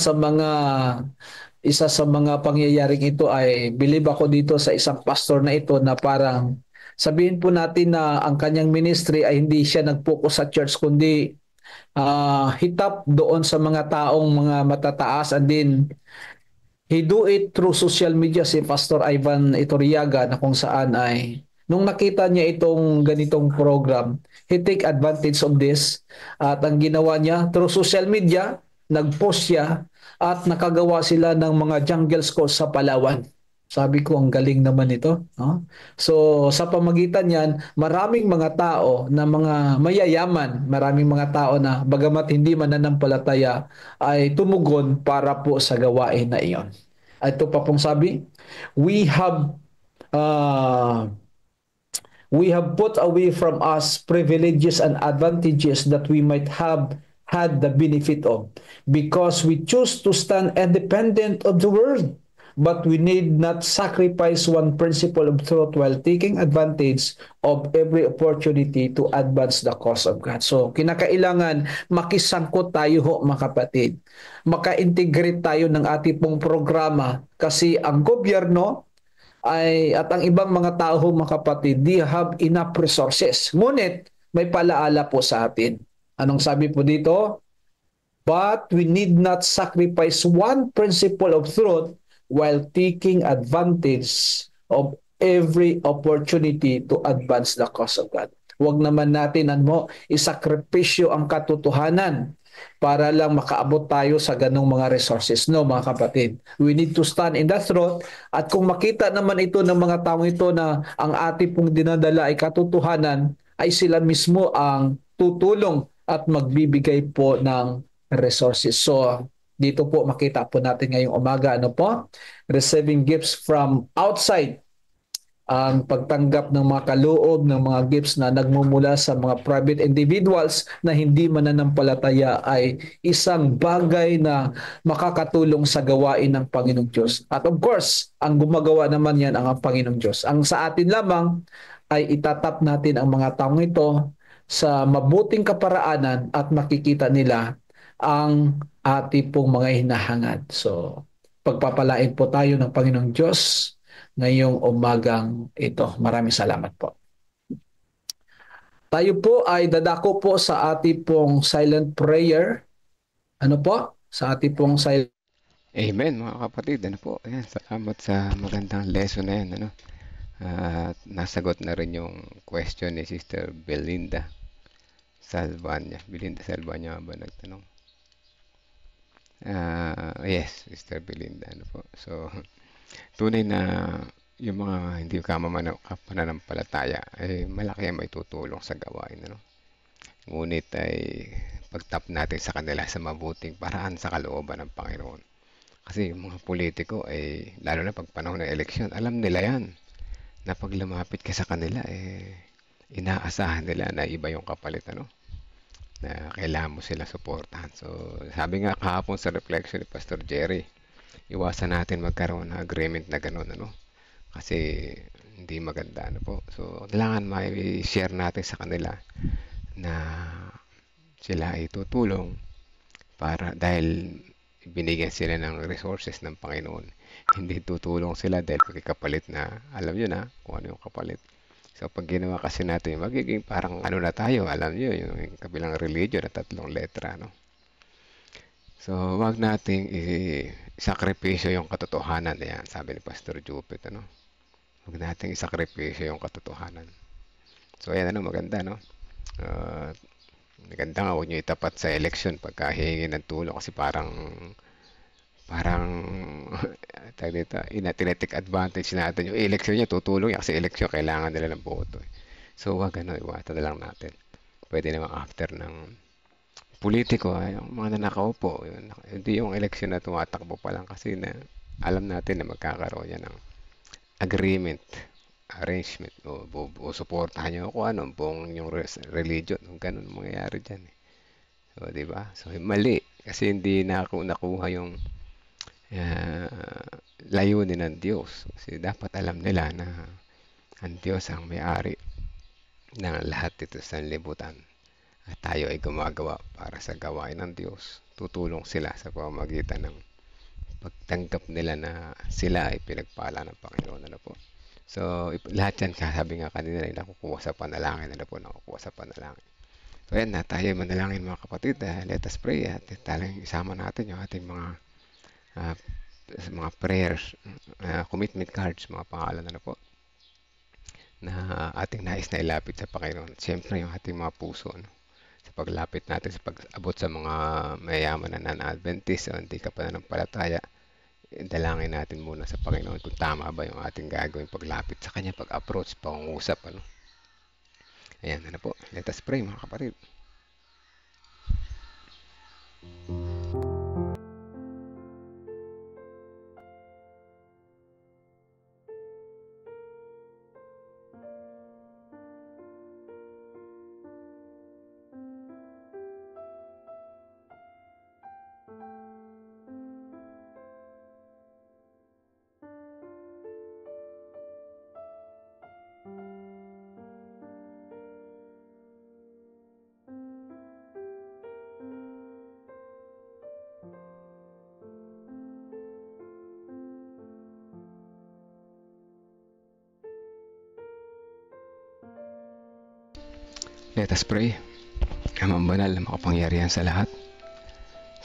sa mga pangyayaring ito ay believe ako dito sa isang pastor na ito na parang sabihin po natin na ang kanyang ministry ay hindi siya nag-focus sa church kundi hitap doon sa mga taong mga matataas, and then he do it through social media, si Pastor Ivan Iturriaga, na kung saan ay nung nakita niya itong ganitong program, he take advantage of this, at ang ginawa niya through social media, nag-post siya at nakagawa sila ng mga jungle schools sa Palawan. Sabi ko, ang galing naman ito. No? So, sa pamagitan yan, maraming mga tao na mga mayayaman, maraming mga tao na bagamat hindi mananampalataya, ay tumugon para po sa gawain na iyon. Ito pa pong sabi, we have put away from us privileges and advantages that we might have had the benefit of, because we choose to stand independent of the world. But we need not sacrifice one principle of truth while taking advantage of every opportunity to advance the cause of God. So, kinakailangan makisangkot tayo ho, mga kapatid. Maka-integrate tayo ng ating pong programa, kasi ang gobyerno at ang ibang mga tao ho, mga kapatid, they have enough resources. Ngunit, may palaala po sa atin. Anong sabi po dito? But we need not sacrifice one principle of truth while taking advantage of every opportunity to advance the cause of God. Huwag naman natin isakripisyo ang katotohanan para lang makaabot tayo sa ganong mga resources. No, mga kapatid. We need to stand in that truth, at kung makita naman ito ng mga taong ito na ang ating pong dinadala ay katotohanan, ay sila mismo ang tutulong at magbibigay po ng resources. So, dito po makita po natin ngayong umaga, receiving gifts from outside. Ang pagtanggap ng mga kaloob ng mga gifts na nagmumula sa mga private individuals na hindi mananampalataya ay isang bagay na makakatulong sa gawain ng Panginoong Diyos. At of course, ang gumagawa naman yan ang Panginoong Diyos. Ang sa atin lamang ay itatap natin ang mga taong ito sa mabuting kaparaanan at makikita nila ang ating pong mga hinahangad. So, pagpapalain po tayo ng Panginoong Diyos ngayong umagang ito. Maraming salamat po. Tayo po ay dadako po sa ating pong silent prayer. Ano po? Sa ating pong silent. Amen, mga kapatid. Ayan, salamat sa magandang lesson na yan. Nasagot na rin yung question ni Sister Belinda Salvania. Belinda Salvania ba nagtanong? Yes, Sister Belinda. Ano po? So, tunay na yung mga hindi pananampalataya ay malaki ang may tutulong sa gawain. Ano? Ngunit ay pagtap natin sa kanila sa mabuting paraan sa kalooban ng Panginoon. Kasi yung mga politiko ay, lalo na pag panahon ng eleksyon, alam nila yan na pag lumapit ka sa kanila, inaasahan nila na iba yung kapalit, ano? Na kailangan mo sila suportahan. So, sabi nga kahapon sa reflection ni Pastor Jerry, iwasan natin magkaroon ng agreement na gano'n, ano? Kasi hindi maganda, ano po. So, kailangan may share natin sa kanila na sila ay tutulong dahil binigyan sila ng resources ng Panginoon. Hindi tutulong sila dahil kapalit na, alam nyo na kung ano yung kapalit. So, pag ginawa kasi natin, magiging parang ano na tayo, alam nyo, yung kabilang religion na 3 letra, no? So, wag nating isakripisyo yung katotohanan. Yan, sabi ni Pastor Jupit, ano? Wag nating isakripisyo yung katotohanan. So, ayan, ano, maganda, no? Maganda nga, huwag nyo itapat sa election pagka hihingi ng tulong kasi parang tinetik advantage natin yung election niya, tutulong yan kasi election kailangan nila ng boto. So, wag ano, iwasan na lang natin. Pwede naman after ng politiko, yung mga nakaupo, hindi yung election na tumatakbo pa lang kasi na alam natin na magkakaroon yan ng agreement, arrangement, o suportahan nyo kung ano, buong yung religion, kung ganun mangyayari dyan. So, diba? So, mali. Kasi hindi nakuha yung layunin ng Diyos. Kasi dapat alam nila na ang Diyos ang may-ari ng lahat ito sa libutan. At tayo ay gumagawa para sa gawain ng Diyos. Tutulong sila sa pamamagitan ng pagtanggap nila na sila ay pinagpala ng Panginoon. Ano po? So, lahat yan, sabi nga kanina, ay nakukuha sa panalangin. Ano po? Nakukuha sa panalangin. So, yan na. Tayo manalangin, mga kapatid. Let us pray. At talang isama natin yung ating mga prayers, commitment cards, mga pangalan. Ano po? Na ating nais na ilapit sa Panginoon. At siyempre, yung ating mga puso. Ano? Sa paglapit natin, sa pag-abot sa mga mayayaman na non-Adventist o hindi ka pananampalataya, dalangin natin muna sa Panginoon kung tama ba yung ating gagawin paglapit sa Kanya, pag-approach, pangungusap, ano. Ayan, ano po. Let us pray, mga kapatid. Let us pray. Amang banal na makapangyarihan sa lahat.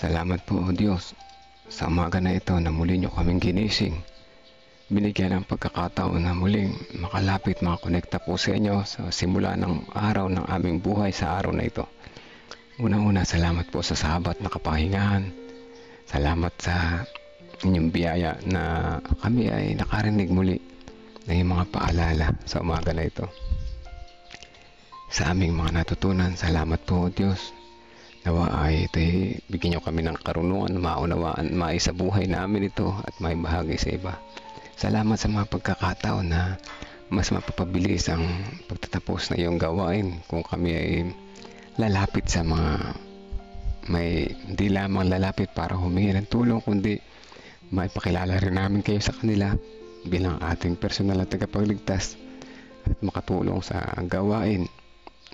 Salamat po, O Diyos, sa umaga na ito na muli nyo kaming ginising. Binigyan ng pagkakataon na muling makalapit, makakonekta po sa inyo sa simula ng araw ng aming buhay sa araw na ito. Unang-una, salamat po sa sabat na kapahingahan. Salamat sa inyong biyaya na kami ay nakarinig muli ng mga paalala sa umaga na ito. Sa aming mga natutunan, salamat po, O Diyos. Nawa ay bigyan nyo kami ng karunungan, maunawaan, maisabuhay namin ito at may bahagi sa iba. Salamat sa mga pagkakataon na mas mapapabilis ang pagtatapos na iyong gawain kung kami ay lalapit sa mga hindi lamang lalapit para humingi ng tulong, kundi maipakilala rin namin kayo sa kanila bilang ating personal na tagapagligtas at makatulong sa gawain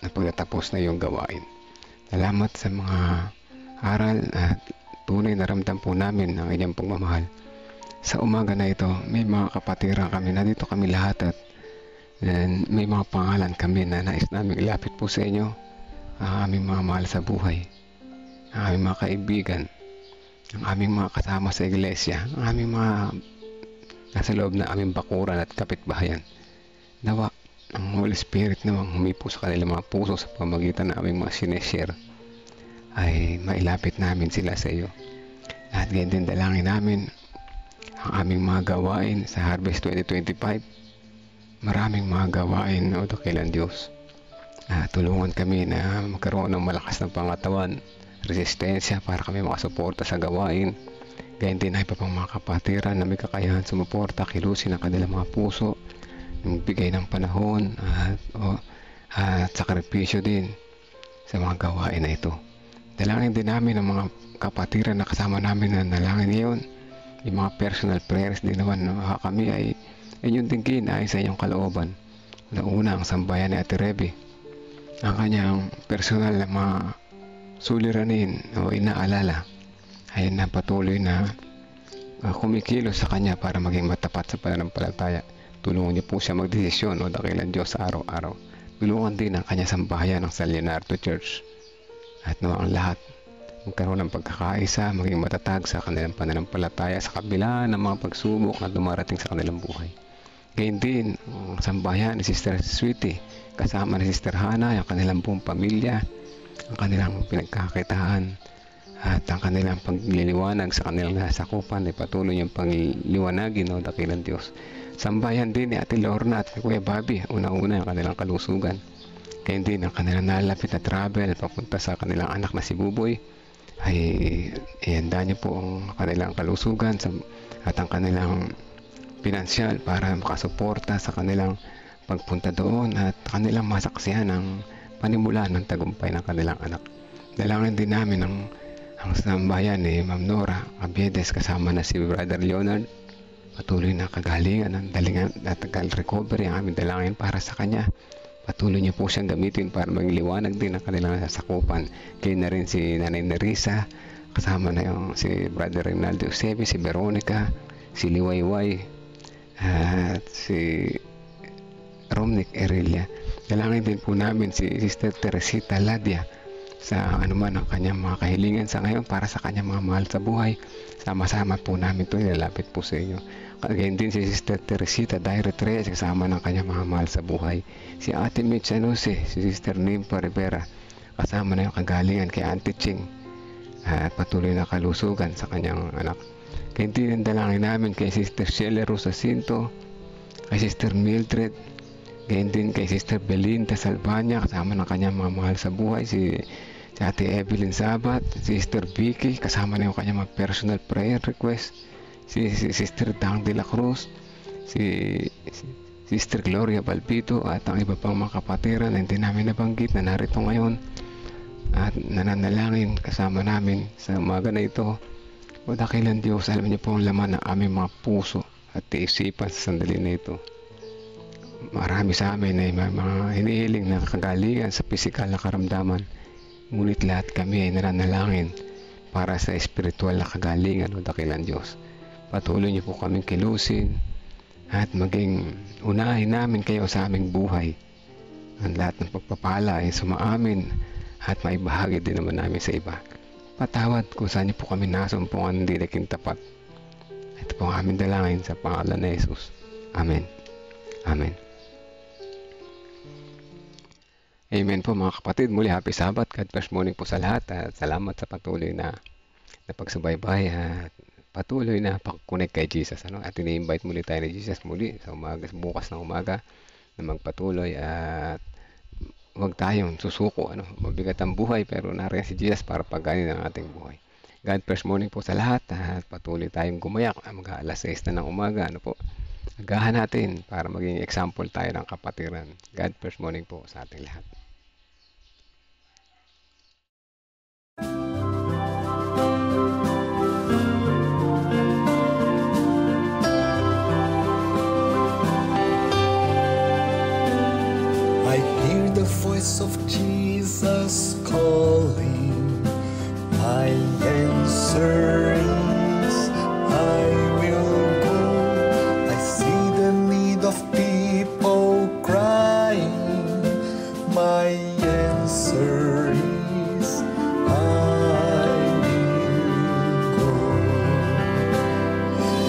na pagtatapos na iyong gawain. Salamat sa mga aral at tunay na ramdam po namin ang inyong pagmamahal. Sa umaga na ito, may mga kapatiran kami na dito kami lahat at may mga pangalan kami na nais namin ilapit po sa inyo. Ang aming mga mahal sa buhay, ang aming mga kaibigan, ang aming mga kasama sa iglesia, ang aming mga nasa loob na aming bakuran at kapitbahayan. Nawa, ang Holy Spirit namang humipo sa kanilang mga puso sa pamagitan ng aming mga sineshare, ay mailapit namin sila sa iyo. At ganyan din dalangin namin ang aming mga gawain sa Harvest 2025. Maraming mga gawain, o dakilang Diyos. Tulungan kami na magkaroon ng malakas ng pangatawan, resistensya para kami makasuporta sa gawain. Ganyan din ay pa pang mga kapatiran na may kakayahan sumuporta, kilusin ang kanilang mga puso, bigay ng panahon at sakripisyo din sa mga gawain na ito. Dalangin din namin ang mga kapatiran na kasama namin na nalangin ngayon. Yung mga personal prayers din naman kami ay inyong tingin ay sa iyong kalooban. Una ang sambayan ni Ate Rebe, ang kanyang personal na mga suliranin o inaalala ay na patuloy na kumikilos sa kanya para maging matapat sa pananampalataya. Tulungan niyo po siya magdesisyon o dakilang Diyos sa araw-araw. Tulungan din ang kanya sambahayan ng San Leonardo Church. At nawang lahat magkaroon ng pagkakaisa, maging matatag sa kanilang pananampalataya sa kabila ng mga pagsubok na dumarating sa kanilang buhay. Gayun din ang sambahayan ni Sister Sweetie, kasama ni Sister Hannah, ang kanilang buong pamilya, ang kanilang pinagkakitaan, at ang kanilang pagliliwanag sa kanilang nasakupan ay patuloy niyang pagliwanagin o dakilang Diyos. Sambayan din ni Ate Lorna at Kuya Bobby, una-una ang kanilang kalusugan. Kaya din ang kanilang nalapit na travel papunta sa kanilang anak na si Buboy, ay ihanda niyo po ang kanilang kalusugan at ang kanilang pinansyal para makasuporta sa kanilang pagpunta doon at kanilang masaksihan ang panimulan ng tagumpay ng kanilang anak. Dalangin din namin ang sambayan ni Ma'am Nora Abiedes kasama na si Brother Leonard. Patuloy na kagalingan ng dalingan at recovery ang aming dalangin para sa kanya. Patuloy niyo po siyang gamitin para magliwanag din ang kanilang sasakupan. Kaya na rin si Nanay Nerissa, kasama na yung si Brother Rinaldo Eusebio, si Veronica, si Liwayway, at si Romnick Erelia. Dalangin din po namin si Sister Teresita Ladia sa anuman ang kanyang mga kahilingan sa ngayon para sa kanyang mga mahal sa buhay. Sama-sama po namin ito, ilalapit po sa inyo. Again din si Sister Teresita Direct Reyes, kasama ng kanyang mga mahal sa buhay. Si Ate Mitch Anuse, si Sister Nympha Rivera, kasama na yung kagalingan kay Auntie Ching, at patuloy na kalusugan sa kanyang anak. Kaya din ang dalangin namin kay Sister Shelley Rosacinto, kay Sister Mildred, kaya din kay Sister Belinda Salvania, kasama ng kanyang mga mahal sa buhay, si Ate Evelyn Sabat, si Sister Vicky, kasama na yung kanyang mga personal prayer request, si Sister Dang de la Cruz, si Sister Gloria Balbito, at ang iba pang mga kapatiran na hindi namin nabanggit na narito ngayon at nananalangin kasama namin sa umaga na ito. O dakilang Diyos, alam niyo po ang laman ng aming mga puso at isipan sa sandali na ito. Marami sa amin ay may mga hinihiling na kagalingan sa pisikal na karamdaman, ngunit lahat kami ay nananalangin para sa espiritual na kagalingan o dakilang Diyos. Patuloy niyo po kaming kilusin at maging unahin namin kayo sa aming buhay. Ang lahat ng pagpapala ay sumaamin at maibahagi din naman namin sa iba. Patawad kung saan niyo po kami nasumpungan hindi naging tapat. Ito po ang aming dalangin sa pangalan ni Jesus. Amen. Amen. Amen po mga kapatid. Muli happy Sabbath. God bless morning po sa lahat at salamat sa patuloy na pagsubaybay at patuloy na pag-connect kay Jesus. At ini-invite muli tayo ni Jesus muli sa umaga, bukas ng umaga na magpatuloy at huwag tayong susuko. Mabigat ang buhay pero nariyan si Jesus para paganin ang ating buhay. God bless morning po sa lahat at patuloy tayong gumayak mag-alas 6 na ng umaga. Agahan natin para maging example tayo ng kapatiran. God bless morning po sa ating lahat. I hear the voice of Jesus calling. My answer is I will go. I see the need of people crying. My answer is I will go.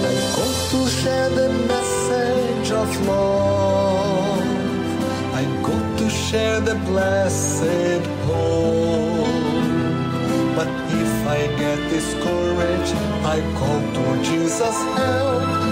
I go to share the message of love share the blessed hope. But if I get discouraged, I call to Jesus' help.